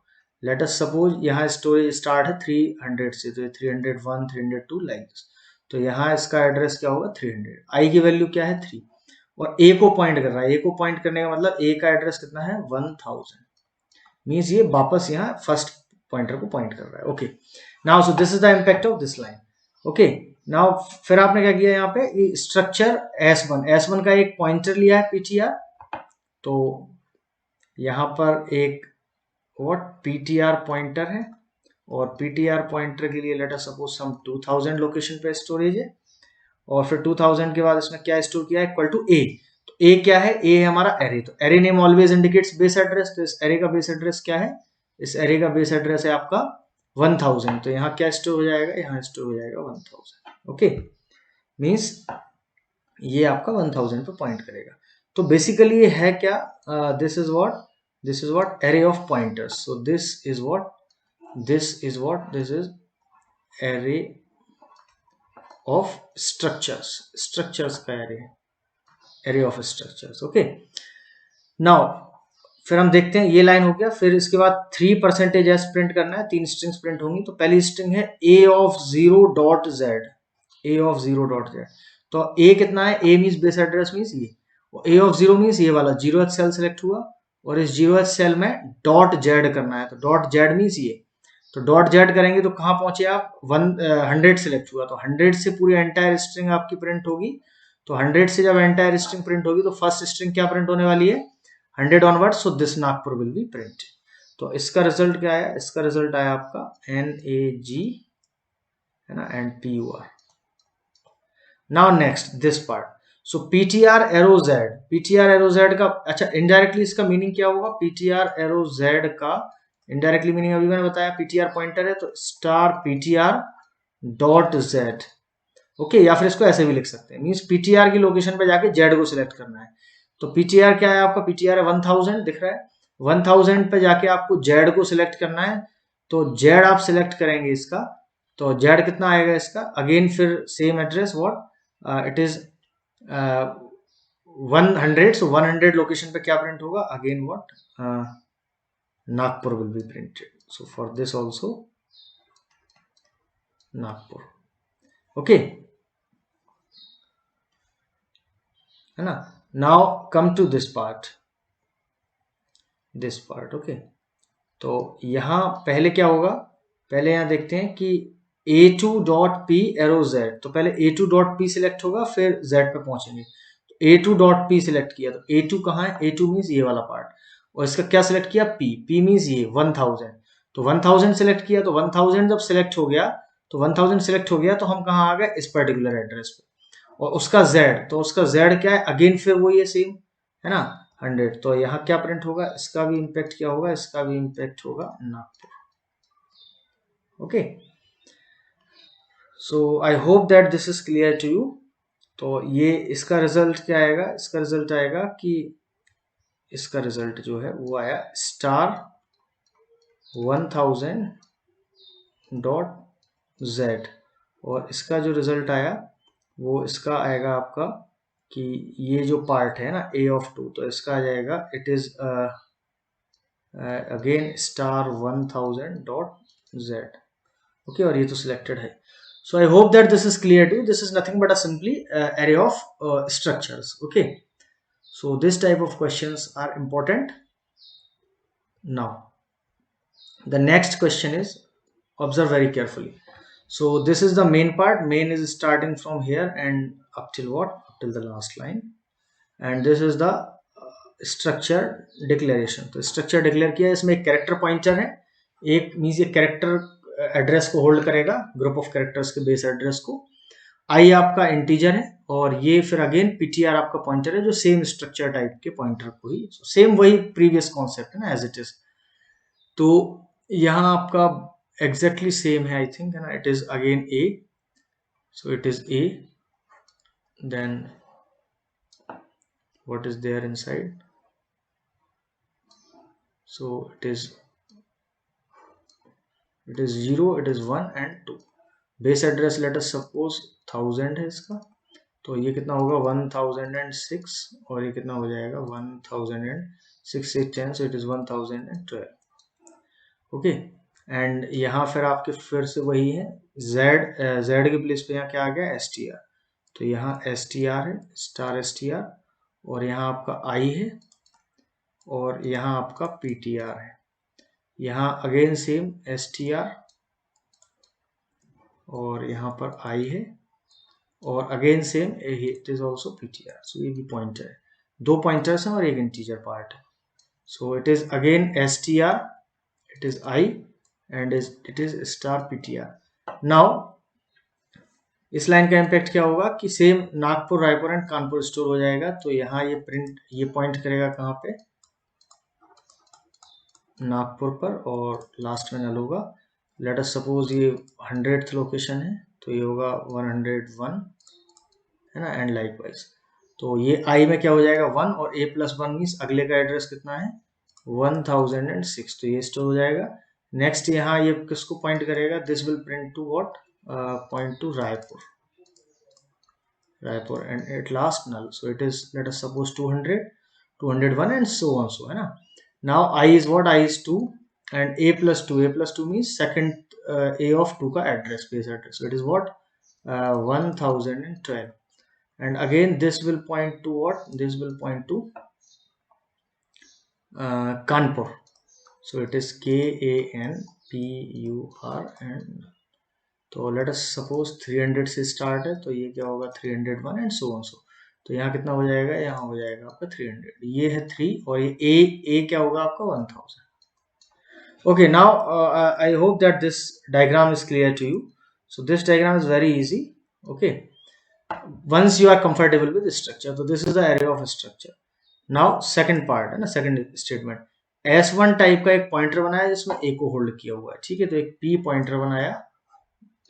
Late us suppose यहाँ स्टोरेज स्टार्ट है 300 से, तो 301, 302 लाइक दिस, तो यहाँ इसका एड्रेस क्या होगा 300, आई की वैल्यू क्या है 3, और ए को पॉइंट कर रहा है, ए को पॉइंट करने का मतलब ए का एड्रेस कितना है 1000, मीन्स ये वापस यहाँ फर्स्ट पॉइंटर को पॉइंट कर रहा है। Okay, now so this is the impact of this line. Okay, now फिर आपने क्या किया, यहाँ पे ये स्ट्रक्चर S1 का एक पॉइंटर लिया है PTR, तो यहाँ पर एक व्हाट PTR पॉइंटर है, और PTR पॉइंटर के लिए let us suppose some 2000 location पे स्टोरेज है, और फिर 2000 के बाद इसमें क्या स्टोर किया है, इक्वल टू a, तो a क्या है, a है हमारा एरे, तो array name always indicates base address, तो इस एरे का बेस एड्रेस क्या है, इस एरे का बेस एड्रेस है आपका 1000, तो यहाँ क्या स्टोर हो जाएगा, यहाँ स्टोर हो जाएगा 1000। ओके, मीन्स ये आपका 1000 पे पॉइंट करेगा। तो बेसिकली ये है क्या, this is what array of pointers, so this is array of structures का array of structures. Okay, now फिर हम देखते हैं, ये लाइन हो गया, फिर इसके बाद 3%s प्रिंट करना है, 3 स्ट्रिंग्स प्रिंट होंगी, तो पहली स्ट्रिंग है a of 0.z, तो a कितना है, a means base address means ये, a of 0 मीन्स ये वाला 0th सेल सेलेक्ट हुआ, और इस 0th सेल में .z करना है, तो .z मीन्स ये, तो .z करेंगे तो कहाँ पहुंचे आप, 100 सेलेक्ट हुआ, तो 100 से पूरी एंटायर स्ट्रिंग आपकी प्रिंट होगी, तो 100 से जब एंटायर स्ट्रिंग प्रिंट होगी तो फर्स्ट स्ट्रिंग क्या प्रिंट होने वाली है, 100 onward, so this Nagpur will B print. तो इसका रिजल्ट क्या आया, इसका रिजल्ट आया आपका NAG है ना, and PUR। Now next this part, so PTR arrow Z का, अच्छा इनडायरेक्टली इसका मीनिंग क्या होगा, PTR एरो Z का इनडायरेक्टली मीनिंग अभी मैंने बताया, PTR पॉइंटर है तो star PTR dot Z। Okay, या फिर इसको ऐसे भी लिख सकते हैं, मीन्स PTR की लोकेशन पे जाके Z को सिलेक्ट करना है, तो PTR क्या है आपका, PTR है 1000 दिख रहा है, 1000 पे जाके आपको Z को सिलेक्ट करना है, तो Z आप सिलेक्ट करेंगे इसका, तो Z कितना आएगा इसका, अगेन फिर same address what, it is 100, so 100 location पे क्या प्रिंट होगा, again what, Nagpur will be printed, so for this also Nagpur. Okay, है ना। Now come to this part, okay. तो यहाँ पहले क्या होगा, पहले यहाँ देखते हैं कि a2.p एरो z, तो पहले a2.p सिलेक्ट होगा फिर z पे पहुंचेंगे। a2.p सिलेक्ट किया तो a2 कहाँ है, a2 मीन्स ये वाला पार्ट, और इसका क्या सिलेक्ट किया, p मीन्स ये 1000, तो 1000 सिलेक्ट किया, तो 1000 जब सिलेक्ट हो गया, तो 1000 सिलेक्ट हो गया तो हम कहाँ आ गए, इस पर्टिकुलर एड्रेस पे। और उसका z, तो उसका z क्या है, अगेन फिर वही है सेम, है ना 100, तो यहाँ क्या प्रिंट होगा, इसका भी इम्पैक्ट क्या होगा, इसका भी इम्पैक्ट होगा Nagpur. Okay, so I hope that this is clear to you. तो ये इसका रिजल्ट क्या आएगा, इसका रिजल्ट आएगा कि इसका रिजल्ट जो है वो आया स्टार 1000.z, और इसका जो रिजल्ट आया वो इसका आएगा आपका कि ये जो पार्ट है ना a of 2, तो इसका आ जाएगा it is again star 1000.z। Okay, और ये तो सिलेक्टेड है। So I hope that this is clear to you. This is nothing but a simply array of structures. Okay, so this type of questions are important. Now the next question is, observe very carefully. So this is the main part. Main is starting from here and up till what, up till the last line, and this is the structure declaration. तो structure declare किया है, इसमें एक character pointer है, एक means ये character address को hold करेगा, ग्रुप ऑफ कैरेक्टर्स के बेस एड्रेस को। आई आपका इंटीजर है, और ये फिर अगेन पीटीआर आपका पॉइंटर है, जो सेम स्ट्रक्चर टाइप के पॉइंटर को ही, सेम वही प्रीवियस कॉन्सेप्ट है ना, एज इट इज। तो यहाँ आपका एग्जैक्टली सेम है, आई थिंक, है ना, it is again A, so it is A, then what is there inside, so it is 0, it is 1 and 2। Base address let us suppose 1000 है इसका, तो ये कितना होगा 1006, और ये कितना हो जाएगा 1006 से 10, so it is 1012। Okay, and यहाँ फिर आपके फिर से वही है, z के प्लेस पे यहाँ क्या आ गया, str, तो यहाँ str है, स्टार str, और यहाँ आपका i है, और यहाँ आपका ptr है। यहाँ अगेन सेम str, और यहाँ पर i है, और again same it is also ptr, सो ये भी पॉइंटर है, दो पॉइंटर्स हैं और एक इंटीजर पार्ट है। सो it is again str, it is i, and it is star ptr। Now इस लाइन का इम्पैक्ट क्या होगा कि same Nagpur, Raipur and Kanpur store हो जाएगा, तो यहाँ ये प्रिंट, ये पॉइंट करेगा कहाँ पे, नागपुर पर, और लास्ट में नल होगा। लेट अस सपोज ये 100th लोकेशन है, तो ये होगा 101, है ना, एंड लाइकवाइज। तो ये i में क्या हो जाएगा 1, और a + 1 मीन्स अगले का एड्रेस कितना है 1006, तो ये स्टोर हो जाएगा। नेक्स्ट यहाँ ये किसको पॉइंट करेगा, this will print to what, point to Raipur, and at last null, so it is let us suppose 200, 201 and so on, so, है ना। Now I is what, I is 2, and a + 2 means second a of 2 का address, base address, so it is what 1012, and again this will point to what, this will point to Kanpur, so it is Kanpur, and तो let us suppose 300 से start है, तो ये क्या होगा 301 and so on, सो, तो यहाँ कितना हो जाएगा, यहाँ हो जाएगा आपका 300, ये है 3, और ये a क्या होगा आपका 1000। Okay, now I hope that this diagram is clear to you. So this diagram is very easy. Okay, once you are comfortable with structure, तो this is the area of structure. Now second part है ना, second statement, S1 type का एक pointer बनाया जिसमें a को hold किया हुआ है, ठीक है, तो एक p पॉइंटर बनाया,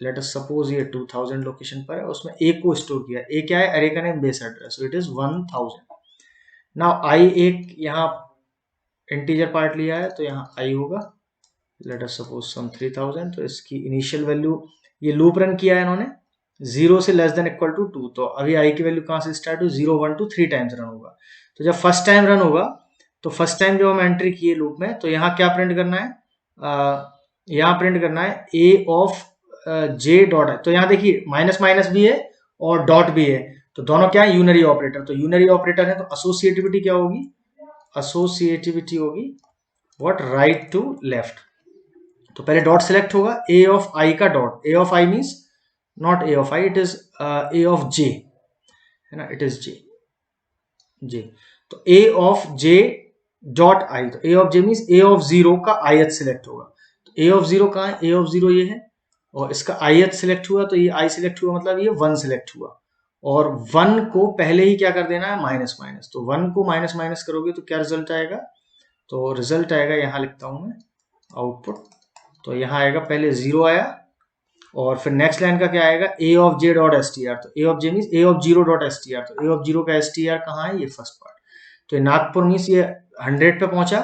लेट अस सपोज ये 2000 लोकेशन पर है, उसमें a को स्टोर किया, a क्या है, अरे का name, base address, so it is 1000। Now i एक यहाँ इंटीजर पार्ट लिया है, तो यहाँ i होगा, लेट अस सपोज सम 3000, तो इसकी इनिशियल वैल्यू, ये लूप रन किया है इन्होंने 0 से लेस देन इक्वल टू 2, तो अभी i की वैल्यू कहाँ से स्टार्ट हो, 0 1 2 3 टाइम्स रन होगा। तो जब फर्स्ट टाइम रन होगा, तो फर्स्ट टाइम जब हम एंट्री किए लूप में, तो यहाँ क्या प्रिंट करना है, यहाँ प्रिंट करना है a ऑफ j डॉट है, तो यहाँ देखिए माइनस माइनस भी है और डॉट भी है, तो दोनों क्या है, यूनरी ऑपरेटर, तो यूनरी ऑपरेटर है तो एसोसिएटिविटी क्या होगी, एसोसिएटिविटी होगी व्हाट, राइट टू लेफ्ट। तो पहले डॉट सिलेक्ट होगा, ए ऑफ आई का dot, A of I means not A of I, it is A of J, है ना, इट इज जे, तो A of J dot I, तो A of J means A of zero का ith select होगा, तो A of zero कहाँ है, ए of zero ये है, और इसका ith सिलेक्ट हुआ, तो ये आई सिलेक्ट हुआ, मतलब ये 1 सिलेक्ट हुआ, और 1 को पहले ही क्या कर देना है, माइनस माइनस, तो 1 को माइनस माइनस करोगे तो क्या रिजल्ट आएगा, तो रिजल्ट आएगा, यहां लिखता हूं मैं आउटपुट, तो यहां आएगा पहले 0 आया, और फिर नेक्स्ट लाइन का क्या आएगा, A of J dot S T R, तो A of J mean A of zero dot S T R, तो ए ऑफ जीरो का एस टी आर कहाँ है, ये फर्स्ट पार्ट, तो ये नागपुर मीन्स ये 100 पे पहुंचा,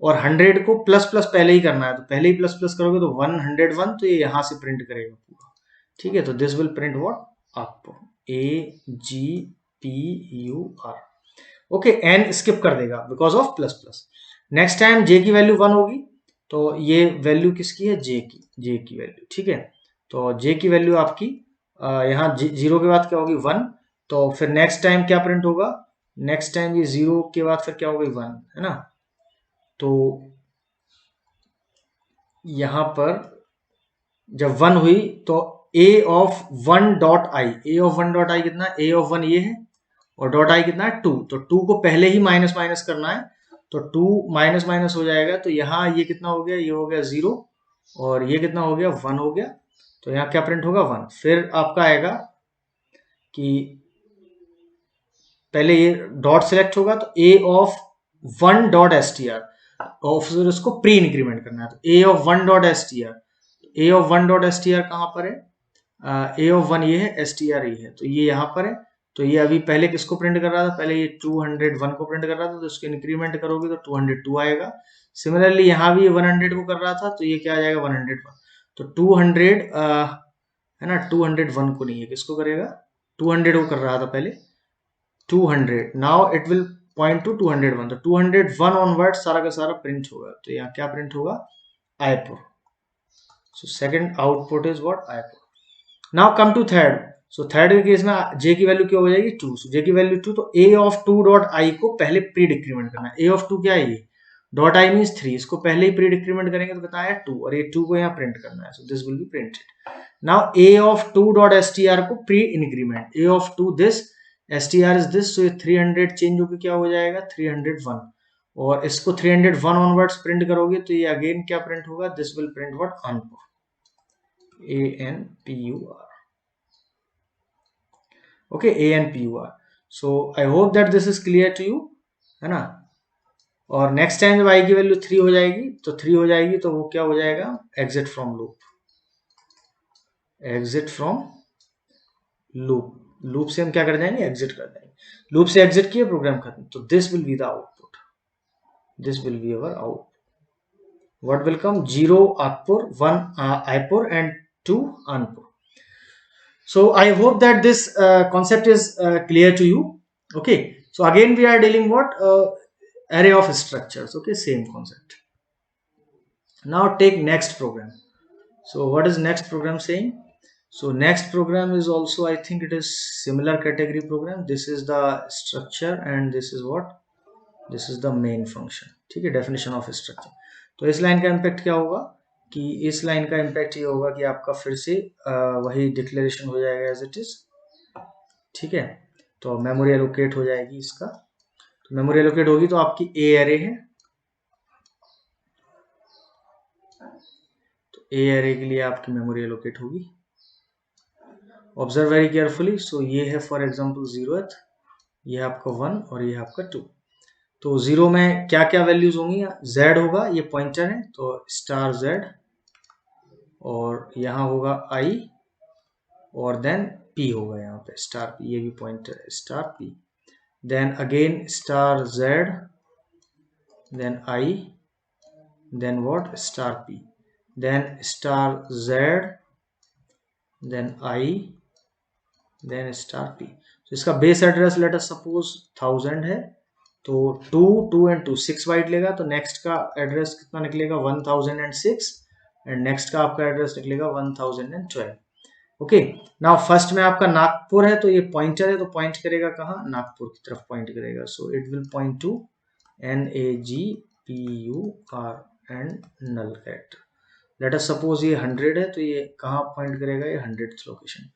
और 100 को प्लस प्लस पहले ही करना है, तो पहले ही प्लस प्लस करोगे तो 101, तो ये यहां से प्रिंट करेगा पूरा, ठीक है, तो दिस विल प्रिंट व्हाट, आपको A G P U R, okay, N स्किप कर देगा because of plus plus. Next time J की वैल्यू 1 होगी, तो ये वैल्यू किसकी है, जे की वैल्यू, ठीक है, तो जे की वैल्यू आपकी यहाँ 0 के बाद क्या होगी 1, तो फिर नेक्स्ट टाइम क्या प्रिंट होगा, नेक्स्ट टाइम ये 0 के बाद फिर क्या होगी 1, है ना, तो यहां पर जब 1 हुई तो A of 1 dot I, A of 1 dot I कितना, ए ऑफ 1 ये है, और डॉट आई कितना है 2, तो 2 को पहले ही माइनस माइनस करना है, तो 2 माइनस माइनस हो जाएगा, तो यहाँ ये कितना हो गया, ये हो गया 0, और ये कितना हो गया 1 हो गया, तो यहाँ क्या प्रिंट होगा 1, फिर आपका आएगा कि पहले ये डॉट सिलेक्ट होगा, तो A of 1 dot S T R, और फिर उसको प्री इंक्रीमेंट करना है, तो A of 1 dot S T R, A of 1 dot S T R कहाँ पर है, ए ऑफ 1 ये है, एस टी आर ये है, तो ये यहाँ पर है, तो ये अभी पहले किसको प्रिंट कर रहा था, पहले ये 201 को प्रिंट कर रहा था, तो इसको इंक्रीमेंट करोगे तो 202 आएगा, सिमिलरली यहाँ भी 100 को कर रहा था, तो ये क्या आ जाएगा 101, तो 200 है ना, 201 को नहीं है, किसको करेगा, 200 को कर रहा था पहले, 200, now it will point to 201, तो 201 ऑनवर्ड सारा का सारा प्रिंट होगा, तो यहाँ क्या प्रिंट होगा, Aipur, so second output is what, Aipur. Now come to third, so third के केस में जे की वैल्यू क्या हो जाएगी 2, सो जे की वैल्यू 2, तो ए ऑफ 2 डॉट आई को पहले प्री डिक्रीमेंट करना है, ए ऑफ 2 क्या है, ये डॉट आई मीन्स 3, इसको पहले ही प्री डिक्रीमेंट करेंगे तो कितना है 2, और ये 2 को यहाँ प्रिंट करना है, so this will be printed. Now A of 2 dot S T R को pre increment, A of 2 this, S T R is this, so ये 300 चेंज होकर क्या हो जाएगा 301, और इसको 301 ऑनवर्ड्स प्रिंट करोगे तो ये अगेन क्या प्रिंट होगा, this will print what, Anpur, ANPUR, okay, ANPUR, so I hope that this is clear to you, है ना, और नेक्स्ट टाइम जब आई की वैल्यू 3 हो जाएगी, तो 3 हो जाएगी तो वो क्या हो जाएगा, exit from loop, exit from loop, loop से हम क्या कर जाएंगे, एग्जिट कर जाएंगे, लूप से एग्जिट किए प्रोग्राम खत्म, तो this will be the output, this will be our out, what will come, 0 Akpur, 1 Aipur and 2 Anpur. So I hope that this concept is clear to you, okay, so again we are dealing what, array of structures, okay, same concept. Now take next program. So what is next program saying, so next program is also, I think it is similar category program, this is the structure and this is what, this is the main function, ठीक है, definition of structure। तो इस line का impact क्या होगा, कि इस line का इम्पैक्ट ये होगा कि आपका फिर से वही डिक्लेरेशन हो जाएगा एज इट इज, ठीक है, तो मेमोरी एलोकेट हो जाएगी इसका, तो मेमोरी एलोकेट होगी तो आपकी ए एरे है, तो ए एरे के लिए आपकी मेमोरी एलोकेट होगी, ऑब्जर्व वेरी केयरफुली, सो ये है फॉर एग्जांपल 0th, ये है आपका 1 और ये है आपका 2, तो 0 में क्या क्या वैल्यूज होंगी, z होगा, ये पॉइंटर है तो स्टार z, और यहाँ होगा i, और देन p होगा यहाँ पे स्टार p, ये भी पॉइंटर है star p, then again star z, then i, then what star p, then star z, then i, then star p, तो इसका base address let us suppose 1000 है, तो 2 2 एंड 2 6 बाइट लेगा, तो नेक्स्ट का एड्रेस कितना निकलेगा 1006, एंड नेक्स्ट का आपका एड्रेस निकलेगा 1012, ओके, नाउ फर्स्ट में आपका नागपुर है, तो ये पॉइंटर है, तो पॉइंट करेगा कहाँ, नागपुर की तरफ पॉइंट करेगा। So it will point to NAGPUR and null character. Let us suppose ये 100 है, तो ये कहाँ पॉइंट करेगा, ये 100th लोकेशन।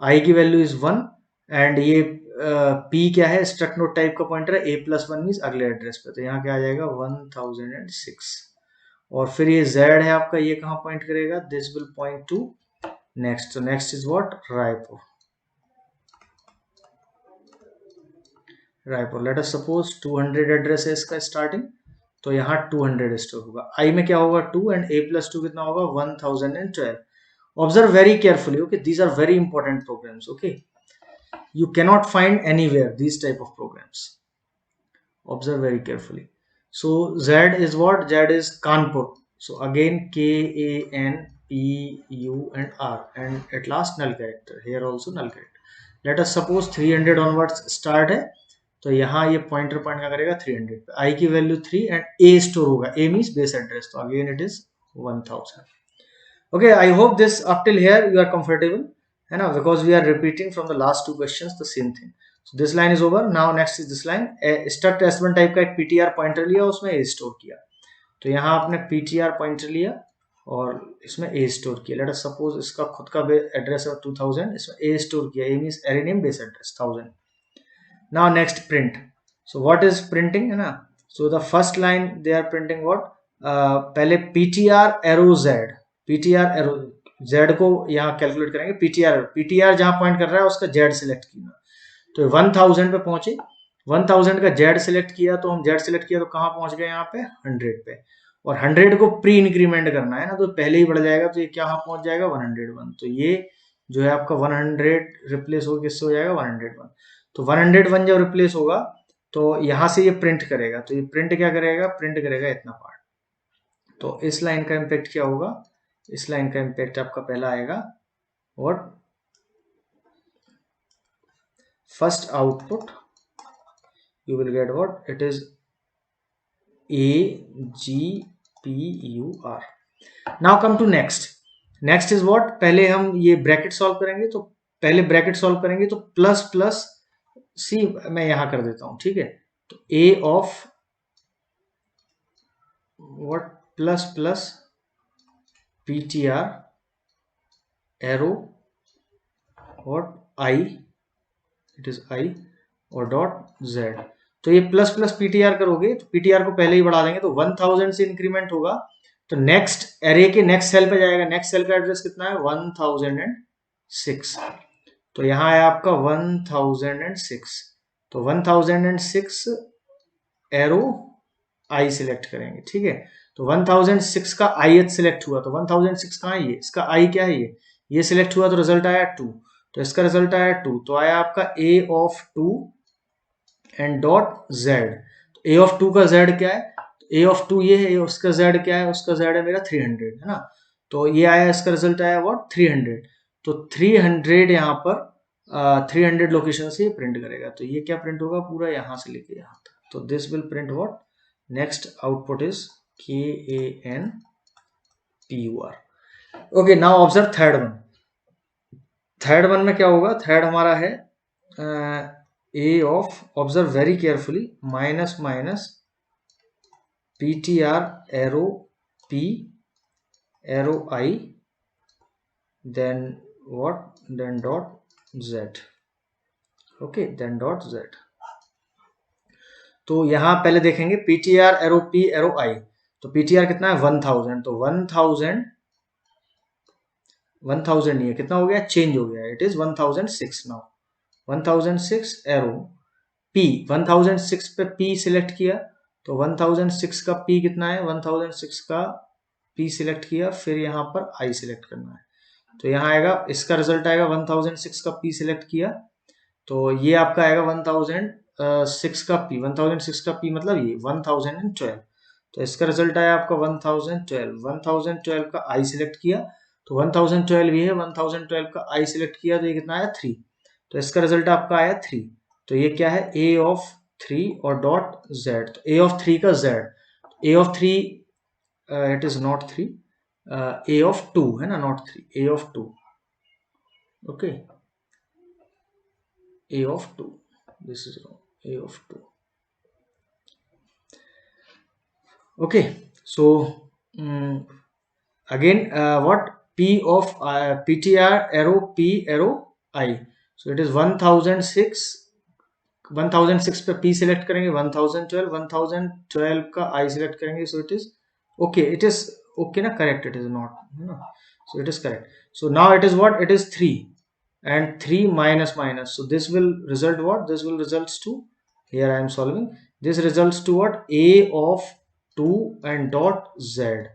आई की वैल्यू इज 1 एंड ये P क्या है, स्ट्रक्ट नोड टाइप का पॉइंटर है, A+1 मीन्स अगले एड्रेस पे, तो यहाँ क्या आ जाएगा 1006। और फिर ये Z है आपका, ये कहाँ पॉइंट करेगा, this will point to next. तो next is what, Raipur. Raipur, let us suppose 200 address है इसका स्टार्टिंग, तो यहाँ 200 स्टोर होगा। आई में क्या होगा 2 एंड A+2 कितना होगा 1012। Observe very carefully, okay, these are very important programs, okay, you cannot find anywhere these type of programs. Observe very carefully. So Z is what, Z is Kanpur, so again KANPU and R, and at last null character, here also null character. Let us suppose 300 onwards start है, तो यहाँ ये pointer point क्या करेगा 300 पे, I की value 3 and A store होगा, A means base address, तो again it is 1000। Okay, I hope this up till here you are comfortable, है ना, because we are repeating from the last two questions the same thing. So this line is over. Now next is this line. Struct S1 type का एक PTR pointer लिया, उसमें A store किया, तो यहाँ आपने PTR पॉइंटर लिया और इसमें A स्टोर किया। लेट अस सपोज इसका खुद का एड्रेस है 2000, इसमें A स्टोर किया, A means array name base address 1000। Now next print. So what is printing, है ना, so the first line they are printing what, पहले PTR arrow Z, PTR arrow Z को यहाँ कैलकुलेट करेंगे, PTR जहां point कर रहा है उसका Z सिलेक्ट किया, तो 1000 पे पहुंचे, 1000 का Z सिलेक्ट किया, तो हम Z सिलेक्ट किया तो कहाँ पहुंच गए यहाँ पे 100 पे, और 100 को प्री इंक्रीमेंट करना है ना, तो पहले ही बढ़ जाएगा, तो ये क्या पहुंच जाएगा 101। तो ये जो है आपका 100 रिप्लेस हो किससे हो जाएगा 101। तो 101 जब रिप्लेस होगा तो यहां से ये प्रिंट करेगा, तो ये प्रिंट क्या करेगा, प्रिंट करेगा इतना पार्ट। तो इस लाइन का इम्पैक्ट क्या होगा, इस लाइन का इम्पैक्ट आपका पहला आएगा what, first output you will get what, it is AGPUR। now come to next is what, पहले हम ये ब्रैकेट सॉल्व करेंगे, तो पहले ब्रैकेट सॉल्व करेंगे तो प्लस प्लस सी मैं यहां कर देता हूं, ठीक है, तो A of what plus plus PTR arrow what I, it is I और डॉट Z। तो ये प्लस प्लस PTR करोगे तो PTR को पहले ही बढ़ा देंगे, तो 1000 से इंक्रीमेंट होगा, तो नेक्स्ट एरे के नेक्स्ट सेल पे जाएगा, नेक्स्ट सेल का एड्रेस कितना है 1006, तो यहाँ है आपका 1006, तो 1006 एरो आई सिलेक्ट करेंगे, ठीक है, तो 1006 का ith सिलेक्ट हुआ, तो 1006 कहाँ है, ये इसका आई क्या है, ये सिलेक्ट हुआ, तो रिजल्ट आया 2, तो इसका रिजल्ट आया 2, तो आया आपका A of 2 and dot Z। A of 2 का Z क्या है, A ऑफ 2 ये है, उसका Z क्या है, उसका Z है मेरा 300, है ना, तो ये आया, इसका रिजल्ट आया व्हाट 300, तो 300 यहाँ पर 300 लोकेशन से प्रिंट करेगा, तो ये क्या प्रिंट होगा पूरा यहाँ से लेके यहाँ तक, तो this will print what, next output is KANPUR। Okay, now observe third one. Third one में क्या होगा, थर्ड हमारा है A of, observe very carefully, minus minus PTR arrow P arrow I then what, then dot Z, okay, then dot Z। तो यहां पहले देखेंगे PTR arrow P arrow I, तो PTR कितना है 1000, तो 1000 नहीं है, कितना हो गया, चेंज हो गया, it is 1006 now, 1006 arrow P, 1006 पे P सिलेक्ट किया, तो 1006 का P कितना है, 1006 का P सिलेक्ट किया, फिर यहाँ पर I सिलेक्ट करना है, तो यहाँ आएगा, इसका रिजल्ट आएगा 1006 का P सिलेक्ट किया, तो ये आपका आएगा 1006 का P, 1006 का P मतलब ये 1012, तो इसका रिजल्ट आया आपका 1012 का I सिलेक्ट किया, तो 1012 ये है, 1012 का I सिलेक्ट किया, तो ये कितना आया 3, तो इसका रिजल्ट आपका आया 3, तो ये क्या है A ऑफ 3 और डॉट Z, तो A ऑफ 3 का Z, A of 3 it is not 3, A of 2 है ना, not 3, A of 2, Okay, a of 2, this is wrong, a of 2. Okay, so again what p of ptr arrow p arrow I, so it is 1006, 1006 पे p select करेंगे, 1012, 1012 का I select करेंगे, so it is okay, it is okay ना, correct, it is not, so it is correct. So now it is what, it is 3 and 3 minus minus, so this will result what, this will results to, here I am solving, this results to what, a of 2 and dot z.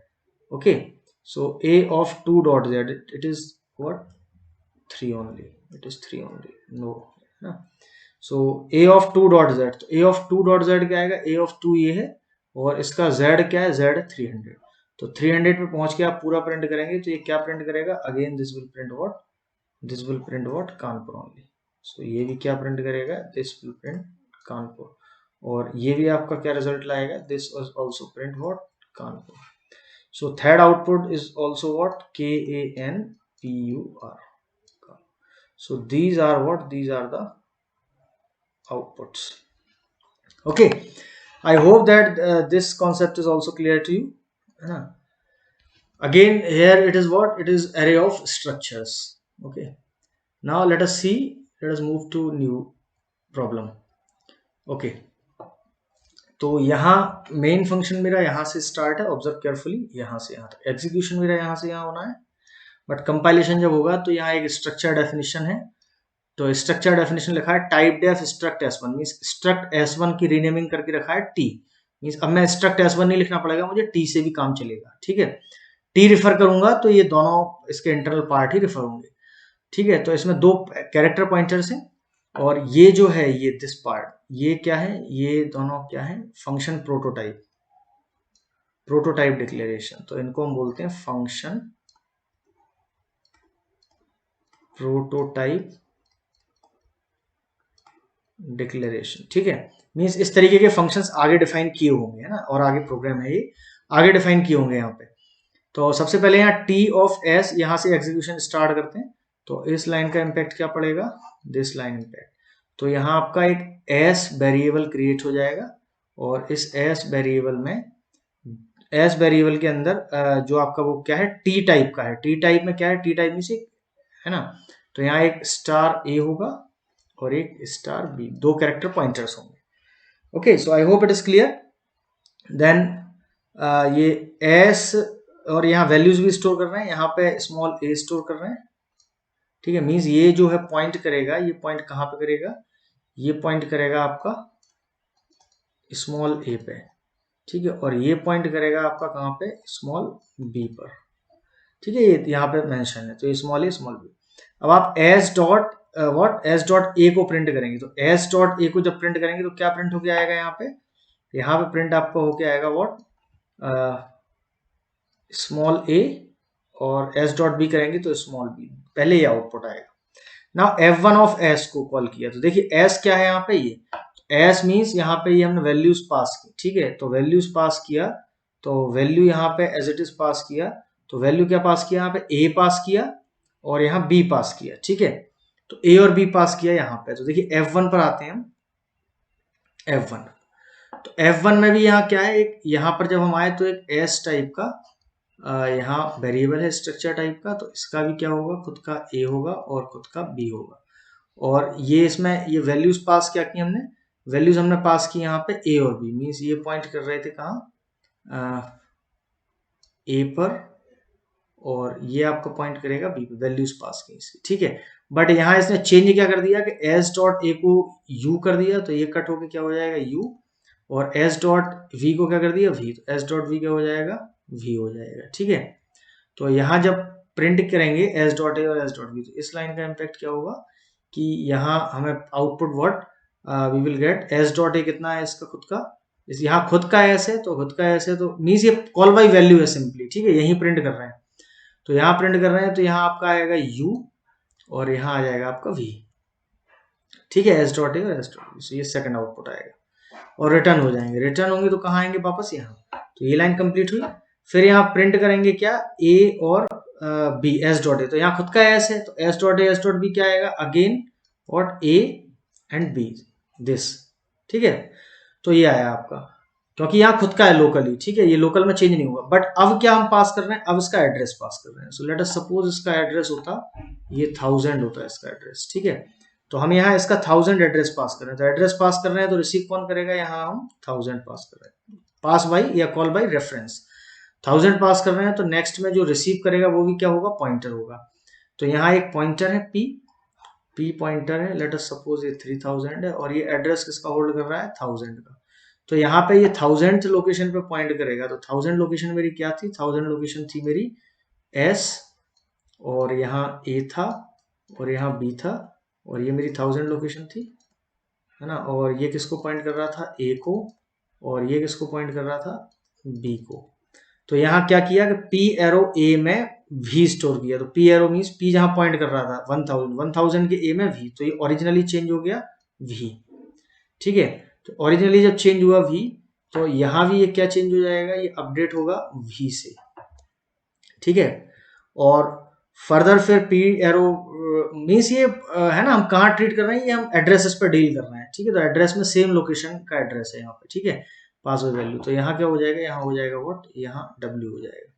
Okay, so a of 2 dot z, it is what, 3 only, it is 3 only, no ना. सो a of 2 dot z, तो a of 2 dot z क्या आएगा, a of 2 ये है और इसका z क्या है, z 300, तो 300 पे पहुंच के आप पूरा प्रिंट करेंगे तो ये क्या प्रिंट करेगा, again this will print what, this will print what, Kanpur only. So ये भी क्या प्रिंट करेगा, दिस विल प्रिंट कानपुर, और ये भी आपका क्या रिजल्ट लाएगा, this also print what, Kanpur. So third output is also what, KANPUR. So these are what, these are the outputs. Okay, I hope that this concept is also clear to you. Again here it is what, it is array of structures. Okay, now let us see, let us move to new problem. Okay, तो यहाँ main function मेरा यहाँ से start है, observe carefully, यहाँ से यहाँ तक एग्जीक्यूशन मेरा यहाँ से यहाँ होना है, बट कंपाइलेशन जब होगा तो यहाँ एक स्ट्रक्चर डेफिनेशन है, तो स्ट्रक्चर डेफिनेशन लिखा है typedef struct s1, means struct s1 की रीनेमिंग करके रखा है t, मींस अब मैं स्ट्रक्ट s1 नहीं लिखना पड़ेगा, मुझे t से भी काम चलेगा. ठीक है, t रिफर करूंगा तो ये दोनों इसके इंटरनल पार्ट ही रिफर होंगे. ठीक है, तो इसमें दो कैरेक्टर पॉइंटर्स हैं और ये जो है ये दिस पार्ट, ये क्या है, ये दोनों क्या है, फंक्शन प्रोटोटाइप, प्रोटोटाइप डिक्लेरेशन, तो इनको हम बोलते हैं फंक्शन प्रोटोटाइप डिक्लेरेशन. ठीक है, मींस इस तरीके के फंक्शंस आगे डिफाइन किए होंगे, है ना, और आगे प्रोग्राम है ये, आगे डिफाइन किए होंगे यहाँ पे. तो सबसे पहले यहाँ t ऑफ s, यहाँ से एग्जीक्यूशन स्टार्ट करते हैं, तो इस लाइन का इम्पैक्ट क्या पड़ेगा, दिस लाइन इम्पैक्ट, तो यहाँ आपका एक s वेरिएबल क्रिएट हो जाएगा और इस s वेरिएबल में, s वेरिएबल के अंदर जो आपका वो क्या है, t टाइप का है, t टाइप में क्या है, t टाइप में से है ना, तो यहाँ एक स्टार a होगा और एक स्टार b, दो कैरेक्टर पॉइंटर्स होंगे. Okay, so I hope it is clear. Then ये s और यहाँ वैल्यूज भी स्टोर कर रहे हैं, यहाँ पे स्मॉल a स्टोर कर रहे हैं. ठीक है, मींस ये जो है पॉइंट करेगा, ये पॉइंट कहाँ पे करेगा, ये पॉइंट करेगा आपका स्मॉल a पे. ठीक है, और ये पॉइंट करेगा आपका कहाँ पे, स्मॉल b पर. ठीक है, ये यहाँ पे मेंशन है, तो ये स्मॉल a स्मॉल b. अब आप s dot what, s dot a को प्रिंट करेंगे, तो s डॉट a को जब प्रिंट करेंगे तो क्या प्रिंट होके आएगा, यहाँ पे प्रिंट आपका होके आएगा व्हाट, स्मॉल a, और s डॉट b करेंगे तो स्मॉल b, पहले ये आउटपुट आएगा. नाउ f1 ऑफ s को कॉल किया, तो देखिए s क्या है यहाँ पे, ये s मींस यहाँ पे ये हमने वैल्यूज पास की. ठीक है, तो वैल्यूज पास किया, तो वैल्यू यहाँ पे एज इट इज पास किया, तो वैल्यू क्या पास किया, यहाँ पे a पास किया और यहाँ b पास किया. ठीक है, तो a और b पास किया यहाँ पे, तो देखिए f1 पर आते हैं हम, f1, तो f1 में भी यहाँ क्या है, एक यहाँ पर जब हम आए तो एक s टाइप का यहाँ वेरिएबल है स्ट्रक्चर टाइप का, तो इसका भी क्या होगा, खुद का a होगा और खुद का b होगा, और ये इसमें ये वैल्यूज पास क्या की हमने, वैल्यूज हमने पास की यहाँ पे a और b, मीन्स ये पॉइंट कर रहे थे कहाँ, a पर, और ये आपका पॉइंट करेगा b पे, वैल्यूज पास की इसकी. ठीक है, बट यहाँ इसने चेंज क्या कर दिया कि s डॉट a को u कर दिया, तो ये कट होके क्या हो जाएगा u, और s डॉट v को क्या कर दिया v, तो s डॉट v क्या हो जाएगा, v हो जाएगा. ठीक है, तो यहाँ जब प्रिंट करेंगे s डॉट a और s डॉट v, तो इस लाइन का इम्पैक्ट क्या होगा कि यहाँ हमें output what we will get, s dot a कितना है इसका खुद का, इस यहाँ खुद का s है, तो खुद का s है, तो मीन्स ये कॉल बाई वैल्यू है सिंपली. ठीक है, यही प्रिंट कर रहे हैं, तो यहाँ प्रिंट कर रहे हैं, तो यहाँ आपका आएगा u और यहाँ आ जाएगा आपका v. ठीक है, s डॉट a और s डॉट v, ये सेकंड आउटपुट आएगा और रिटर्न हो जाएंगे, रिटर्न होंगे तो कहाँ आएंगे वापस यहाँ, तो ये लाइन कंप्लीट हुई. फिर यहाँ प्रिंट करेंगे क्या, a और बी एस डॉट ए, तो यहाँ खुद का एस है तो S dot A S dot B क्या आएगा again what A and B this, ठीक है। तो ये आया आपका, क्योंकि यहाँ खुद का है लोकली, ठीक है, ये लोकल में चेंज नहीं हुआ। बट अब क्या हम पास कर रहे हैं, अब इसका एड्रेस पास कर रहे हैं। सो लेट अस सपोज इसका एड्रेस होता ये 1000 होता है इसका एड्रेस, ठीक है। तो हम यहाँ इसका 1000 एड्रेस पास कर रहे हैं, तो एड्रेस पास कर रहे हैं तो रिसीव कौन करेगा, यहाँ हम 1000 पास कर रहे हैं, पास बाई या कॉल बाई रेफरेंस। 1000 पास कर रहे हैं तो नेक्स्ट में जो रिसीव करेगा वो भी क्या होगा, पॉइंटर होगा। तो यहाँ एक पॉइंटर है पी पॉइंटर है, लेट अस सपोज ये 3000 है और ये एड्रेस किसका होल्ड कर रहा है, 1000 का। तो यहाँ पे ये 1000th लोकेशन पे पॉइंट करेगा। तो 1000 लोकेशन मेरी क्या थी, 1000 लोकेशन थी मेरी एस, और यहाँ ए था और यहाँ बी था, और ये मेरी 1000 लोकेशन थी, है ना। और ये किसको पॉइंट कर रहा था, ए को, और ये किसको पॉइंट कर रहा था, बी को। तो यहाँ क्या किया कि पी एरो ए में वी स्टोर किया। तो पी एरो मीन्स पी जहां पॉइंट कर रहा था 1000 के ए में वी, तो ये ओरिजिनली चेंज हो गया वी, ठीक है। तो ओरिजिनली जब चेंज हुआ वी, तो यहाँ भी ये क्या चेंज हो जाएगा, ये अपडेट होगा वी से, ठीक है। और फर्दर फिर पी एरो मीन्स ये है ना, हम कहाँ ट्रीट कर रहे हैं, ये हम एड्रेसेस पर डील कर रहे हैं, ठीक है। तो एड्रेस में सेम लोकेशन का एड्रेस है यहाँ पे, ठीक है, पासवर्ड वैल्यू। तो यहाँ क्या हो जाएगा, यहाँ हो जाएगा व्हाट, यहाँ डब्ल्यू हो जाएगा।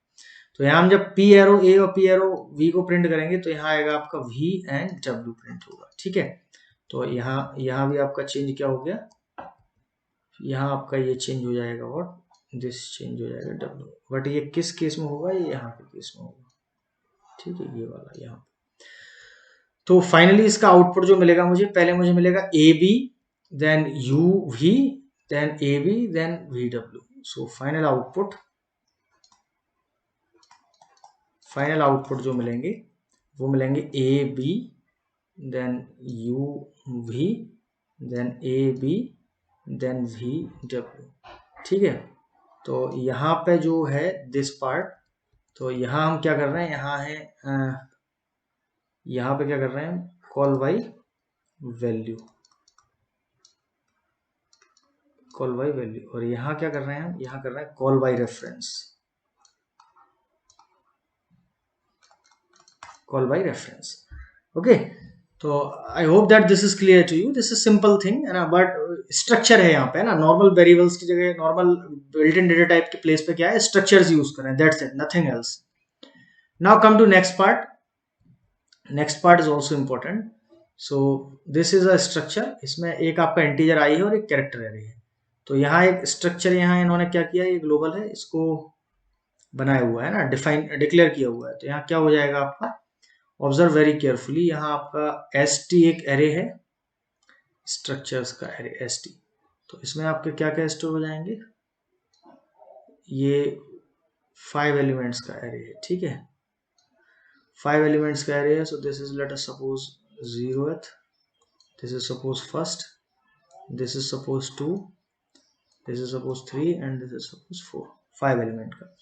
तो यहाँ हम जब पी एरो ए और पी एरो वी को प्रिंट करेंगे तो यहाँ आएगा आपका वी एंड डब्ल्यू प्रिंट होगा, ठीक है। तो यहाँ भी आपका चेंज क्या हो गया, यहाँ आपका ये चेंज हो जाएगा व्हाट, दिस चेंज हो जाएगा डब्ल्यू। बट ये किस केस में होगा, ये यहाँ के केस में होगा, ठीक है, ये वाला यहाँ। तो फाइनली इसका आउटपुट जो मिलेगा मुझे, पहले मुझे मिलेगा A B then U V then A B then V W. So final output जो मिलेंगे वो मिलेंगे A B then U V then A B then V W, ठीक है। तो यहाँ पे जो है दिस पार्ट, तो यहाँ हम क्या कर रहे हैं, यहाँ है यहाँ पे क्या कर रहे हैं, कॉल बाई वैल्यू, और यहाँ क्या कर रहे हैं, यहाँ कर रहे हैं कॉल बाई रेफरेंस, ओके। तो I hope that this is clear to you, this is simple thing, है ना। बट स्ट्रक्चर है यहाँ पे, है ना, नॉर्मल वेरिएबल्स की जगह normal built in data type के प्लेस पे क्या है, स्ट्रक्चर्स यूज करें, that's it, nothing else. Now come to next part is also important. So this is a structure, इसमें एक आपका इंटीजर आई है और एक कैरेक्टर एरे है। तो यहाँ एक स्ट्रक्चर, यहाँ इन्होंने क्या किया, ये ग्लोबल है, इसको बनाया हुआ है ना, डिक्लेयर किया हुआ है। तो यहाँ क्या हो जाएगा आपका, ऑब्जर्व वेरी केयरफुली, यहाँ आपका एस टी एक एरे है, स्ट्रक्चर्स का एरे एस टी। तो इसमें आपके क्या क्या स्टोर हो जाएंगे, ये 5 एलिमेंट्स का एरे है, ठीक है, 5 एलिमेंट्स का एरे है। So this is let us suppose 0th, this is suppose first, this is suppose 2, this is suppose 3 and this is suppose 4, 5 element का।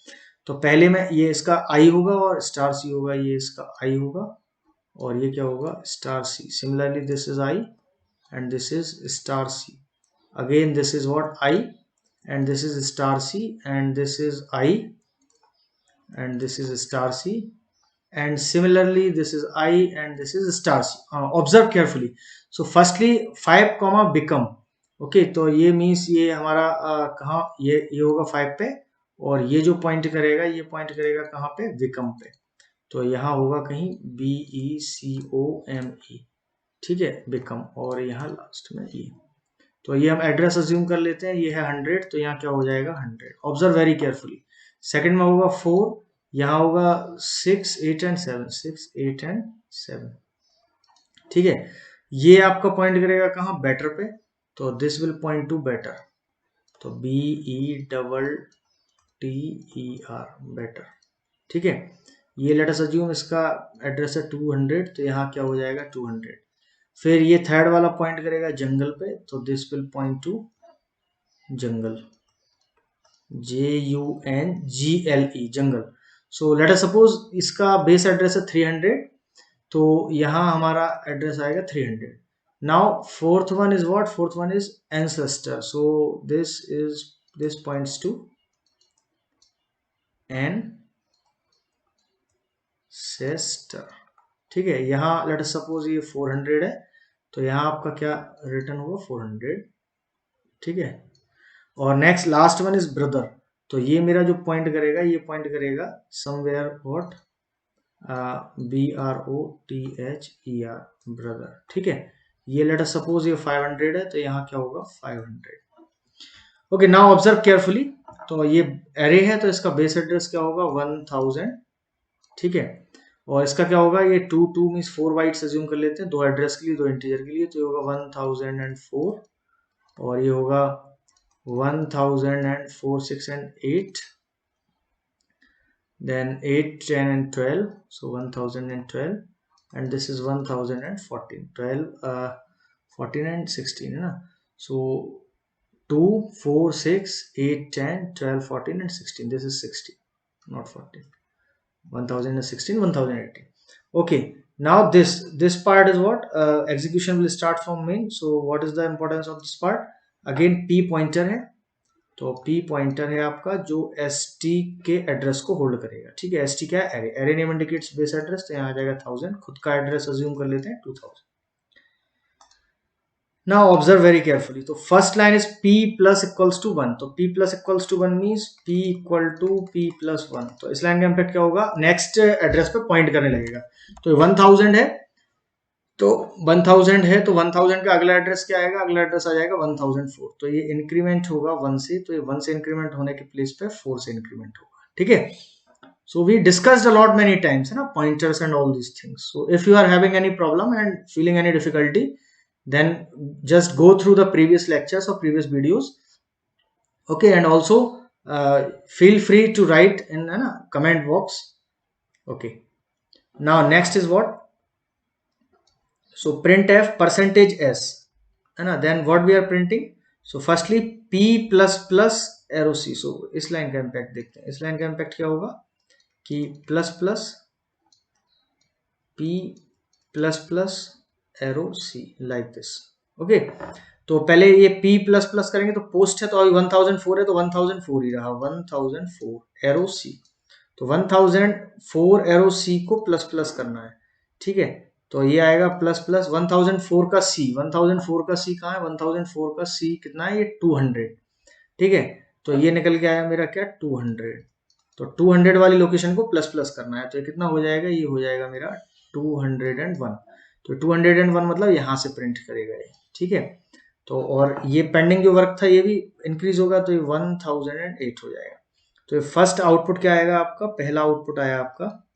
तो पहले में ये इसका आई होगा और स्टार सी होगा, ये इसका आई होगा और ये क्या होगा, star C. Similarly this is I and this is star C, again this is what I and this is star C and this is I and this is star C and similarly this is I and this is star C. Observe carefully. So firstly 5 comma become, okay, तो ये means ये हमारा कहाँ, ये होगा 5 पे, और ये जो पॉइंट करेगा ये पॉइंट करेगा कहाँ पे, become पे। तो यहाँ होगा कहीं BECOME, ठीक है, become, और यहाँ लास्ट में ये। तो ये हम एड्रेस अज्यूम कर लेते हैं, ये है 100, तो यहाँ क्या हो जाएगा 100। ऑब्जर्व वेरी केयरफुली, सेकंड में होगा 4, यहाँ होगा 6 8 एंड 7, 6 8 एंड 7, ठीक है। ये आपका पॉइंट करेगा कहाँ, बेटर पे, तो this will point to better, तो BETTER बेटर, ठीक है। ये लेट अस अज्यूम इसका एड्रेस है 200, तो यहाँ क्या हो जाएगा 200। फिर ये थर्ड वाला पॉइंट करेगा जंगल पे, तो this will point to jungle, JUNGLE jungle. So let us suppose इसका बेस एड्रेस है 300, तो यहाँ हमारा एड्रेस आएगा 300। Now fourth one is what, fourth one is ancestor, so this points to cestor, ठीक है। यहाँ लेट अस सपोज ये 400 है, तो यहाँ आपका क्या रिटर्न होगा 400, ठीक है। और next last one is brother, तो ये मेरा जो पॉइंट करेगा, ये पॉइंट करेगा समवेयर व्हाट BROTHER, ब्रदर, ठीक है। ये लेट अस सपोज ये 500 है, तो यहाँ क्या होगा 500। Okay, now observe carefully. तो ये एरे है, तो इसका बेस एड्रेस क्या होगा 1000, ठीक है। और इसका क्या होगा, ये 2 मीन्स 4 बाइट्स अज्यूम कर लेते हैं, 2 एड्रेस के लिए 2 इंटीजर के लिए, तो ये होगा 1004, और ये होगा 1004, 6 and 8, then 8, 10 and 12, so 1012, and this is 1014, 12, 14 and 16 है ना, so 2, 4, 6, 8, 10, 12, 14 and 16, this is 16, not 14, 1016, 1018. Okay, now this part is what execution will start from main. So what is the importance of this part? Again p pointer है, तो p pointer है आपका जो st के address को hold करेगा, ठीक है। st क्या है, array, array name indicates base address, तो यहाँ आ जाएगा 1000, खुद का एड्रेस अज्यूम कर लेते हैं 2000। नाउ ऑब्जर्व वेरी केयरफुली, तो first line is p plus equals to 1, तो p plus equals to 1 means p equal to p plus 1, तो इस लाइन का इम्पैक्ट क्या होगा, नेक्स्ट एड्रेस पे पॉइंट करने लगेगा। तो 1000 है, तो 1000 है, तो 1000 का अगला एड्रेस क्या आएगा, अगला एड्रेस आ जाएगा 1004, तो ये इंक्रीमेंट होगा 1 से, तो ये 1 से इंक्रीमेंट होने के प्लेस पे 4 से इंक्रीमेंट होगा, ठीक है। So we discussed a lot many times, है ना, pointers and all these things. So if you are having any problem and feeling any difficulty, then just go through the previous lectures or previous videos, okay, and also feel free to write in comment box, okay. Now next is what, so printf percentage s, है ना, then what we are printing, so firstly p plus plus arrow c, so इस line का impact देखते हैं, इस line का impact क्या होगा कि plus plus p plus plus arrow c like this, okay. तो पहले ये p प्लस प्लस करेंगे, तो पोस्ट है, तो अभी 1004 है, तो 1004 ही रहा, 1004 एरो c, तो 1004 एरो c को प्लस प्लस करना है, ठीक है। तो ये आएगा प्लस प्लस 1004 का c, 1004 का c कहाँ है, 1004 का c कितना है, ये 200, ठीक है। तो ये निकल के आया मेरा क्या 200, तो 200 वाली लोकेशन को प्लस प्लस करना है, तो ये कितना हो जाएगा, ये हो जाएगा मेरा 201, तो 201 मतलब यहाँ से प्रिंट करेगा ये, ठीक है। तो और ये पेंडिंग जो वर्क था ये भी इंक्रीज होगा, तो ये 1008 हो जाएगा। तो ये फर्स्ट आउटपुट क्या आएगा आपका, पहला आउटपुट आया आपका,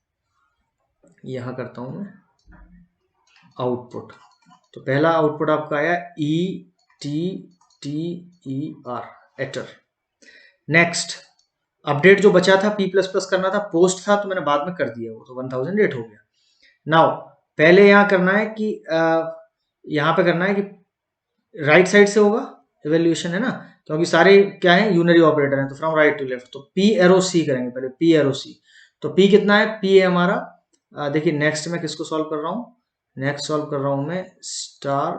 यहाँ करता हूं मैं आउटपुट, तो पहला आउटपुट आपका आया ETTER, एटर। नेक्स्ट अपडेट जो बचा था p प्लस प्लस करना था, पोस्ट था, तो मैंने बाद में कर दिया, वो तो 1008 हो गया। नाउ पहले यहाँ करना है कि यहाँ पे करना है कि राइट साइड से होगा इवेल्यूएशन, है ना, क्योंकि सारे क्या है यूनरी ऑपरेटर हैं, तो फ्रॉम राइट टू लेफ्ट, तो p एरो c करेंगे पहले, p एरो c, तो p कितना है, p है हमारा, देखिए नेक्स्ट मैं किसको सॉल्व कर रहा हूँ, नेक्स्ट सॉल्व कर रहा हूँ मैं star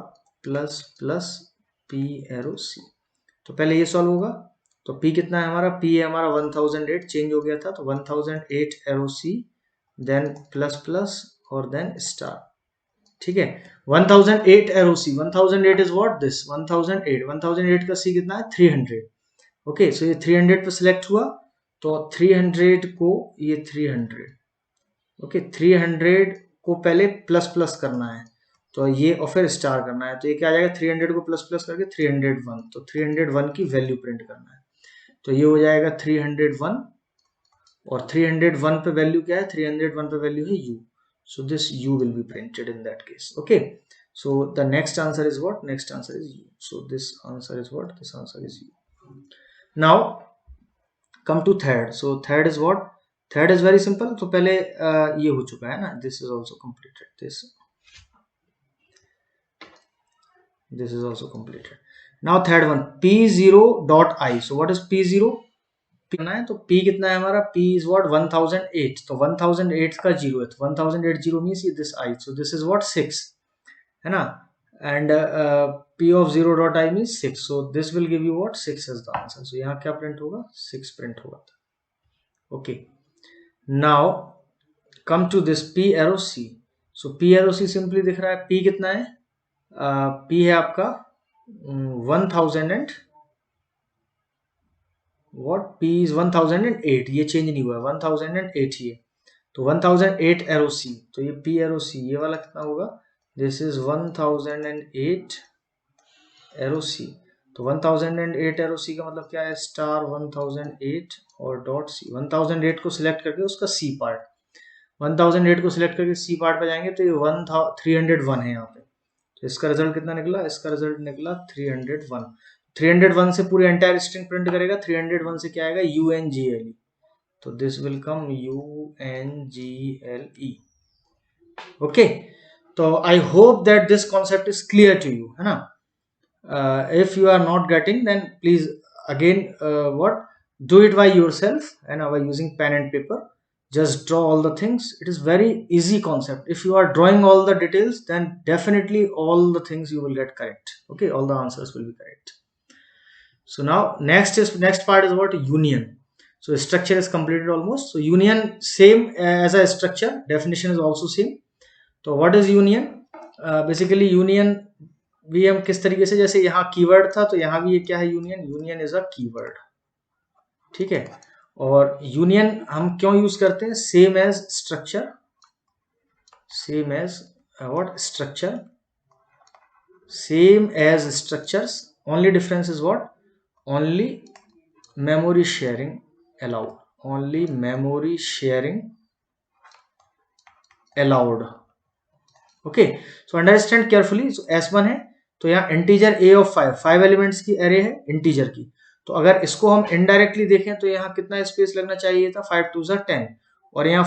plus plus p arrow c, तो पहले ये सॉल्व होगा, तो p कितना है हमारा, p है हमारा 1008, चेंज हो गया था, तो 1008 arrow c, then plus plus और देन स्टार, ठीक है। 1008 arrow c, 1008 is what this 1008 का c कितना है 300, ओके। सो ये 300 पे सिलेक्ट हुआ, तो 300 को ये 300, ओके, 300 को पहले प्लस प्लस करना है, तो ये और फिर स्टार करना है, तो ये क्या आ जाएगा 300 को प्लस प्लस करके 301, तो 301 की वैल्यू प्रिंट करना है, तो ये हो जाएगा 301, और 301 पे वैल्यू क्या है, 301 पे वैल्यू है u, so this u will be printed in that case, okay. So the next answer is what, next answer is u, so this answer is what, this answer is u. Now come to third, so third is what, third is very simple, तो पहले ये हो चुका है ना, this is also completed, this is also completed. Now third one p0.i, so what is p0, करना है, तो p कितना है हमारा, p is what 1008, तो 1008 का 0 है, तो 1008 0 means this i, so this is what 6, है ना, and p of 0.i means 6, so this will give you what 6 as the answer, so यहाँ क्या प्रिंट होगा 6 प्रिंट होगा, okay. Now come to this P arrow C. So P arrow C simply दिख रहा है, P कितना है, P है आपका 1000 एंड what P is 1008, ये चेंज नहीं हुआ है, 1008 ये, तो 1008 एरो C, तो ये P एरो C ये वाला कितना होगा, दिस इज 1008 एरो C, तो 1008 एरो C का मतलब क्या है, स्टार 1008 और डॉट C, 1008 को सिलेक्ट करके उसका C पार्ट, 1008 को सिलेक्ट करके C पार्ट पे जाएंगे तो ये 301 है यहाँ पे, तो इसका रिजल्ट कितना निकला, इसका रिजल्ट निकला 301, 301 से पूरी एंटायर स्ट्रिंग प्रिंट करेगा, 301 से क्या आएगा, UNGLE, तो this will come UNGLE, okay. तो I hope that this concept is clear to you, है ना। If you are not getting then please again what do it by yourself and by using pen and paper, just draw all the things, it is very easy concept, if you are drawing all the details then definitely all the things you will get correct, okay, all the answers will be correct. So now next part is what, union. So structure is completed almost, so union same as a structure, definition is also same. तो what is union, basically union भी हम किस तरीके से, जैसे यहाँ keyword था तो यहाँ भी ये क्या है, यूनियन इज अ कीवर्ड, ठीक है। और यूनियन हम क्यों यूज करते हैं, same as structure, same as what, structure, same as structures, only difference is what, only memory sharing allowed, only memory sharing allowed, okay. So understand carefully. So S1 है तो यहाँ इंटीजर A ऑफ 5 एलिमेंट्स की array है integer की, तो अगर इसको हम इनडायरेक्टली देखें तो यहाँ कितना स्पेस लगना चाहिए था, 5 2 10, और यहाँ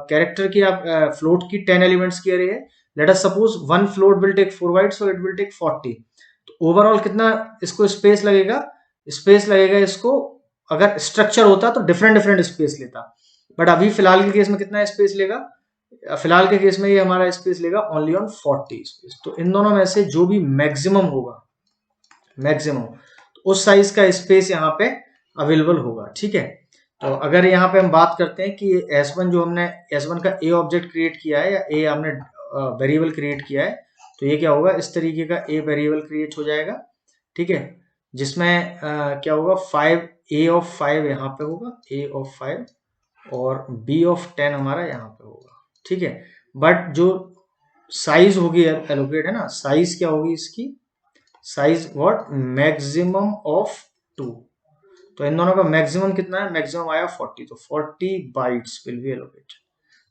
कैरेक्टर की आप फ्लोट की 10 एलिमेंट्स की एरे है, let us suppose one float will take 4 bytes so it will take 40, तो ओवरऑल कितना इसको स्पेस लगेगा, इसको अगर स्ट्रक्चर होता तो डिफरेंट स्पेस लेता, बट अभी फिलहाल के केस में कितना स्पेस लेगा, फिलहाल के केस में ये हमारा स्पेस लेगा ओनली ऑन 40 स्पेस, तो इन दोनों में से जो भी मैक्सिमम होगा, मैक्सिमम तो उस साइज का स्पेस यहाँ पे अवेलेबल होगा, ठीक है। तो अगर यहाँ पे हम बात करते हैं कि S1 जो हमने S1 का A ऑब्जेक्ट क्रिएट किया है या A हमने वेरिएबल क्रिएट किया है, तो ये क्या होगा, इस तरीके का A वेरिएबल क्रिएट हो जाएगा, ठीक है, जिसमें क्या होगा, 5 A ऑफ 5 यहाँ पे होगा, A ऑफ 5 और B ऑफ 10 हमारा यहाँ पे होगा, ठीक है। बट जो साइज होगी एलोकेट है ना, साइज क्या होगी इसकी, साइज व्हाट, मैक्सिमम ऑफ 2, तो इन दोनों का मैक्सिमम कितना है, मैक्सिमम आया 40, तो 40 bytes will be allocated,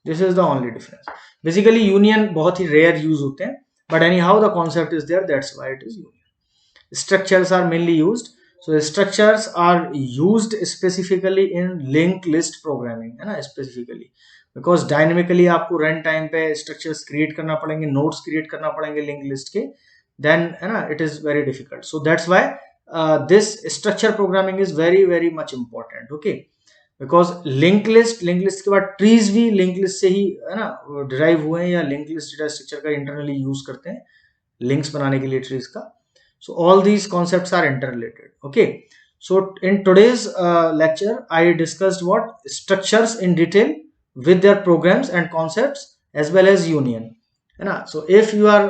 this is the only difference. Basically union बहुत ही रेयर यूज होते हैं, but anyhow the concept is there, that's why it is union. Structures are mainly used, so structures are used specifically in linked list programming, है ना, specifically because dynamically आपको run time पे structures create करना पड़ेंगे, nodes create करना पड़ेंगे link list के, then है ना it is very difficult, so that's why this structure programming is very very much important, okay, because link list के बाद ट्रीज भी लिंक लिस्ट से ही है ना डिराइव हुए हैं, या लिंक लिस्ट डेटा स्ट्रक्चर का इंटरनली यूज करते हैं लिंक्स बनाने के लिए ट्रीज का, so all these concepts are interrelated, okay. So in today's lecture I discussed what, structures in detail with their programs and concepts as well as union, है ना। So if you are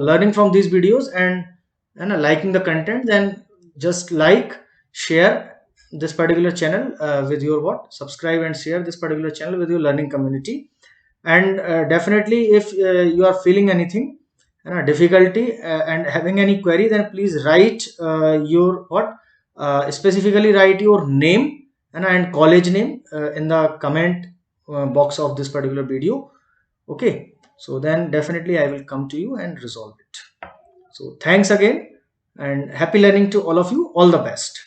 learning from these videos and liking the content, then just like, share this particular channel with your what, subscribe and share this particular channel with your learning community, and definitely if you are feeling anything difficulty and having any query, then please write your what, specifically write your name and college name in the comment box of this particular video, okay. So then definitely I will come to you and resolve it. So thanks again and happy learning to all of you, all the best.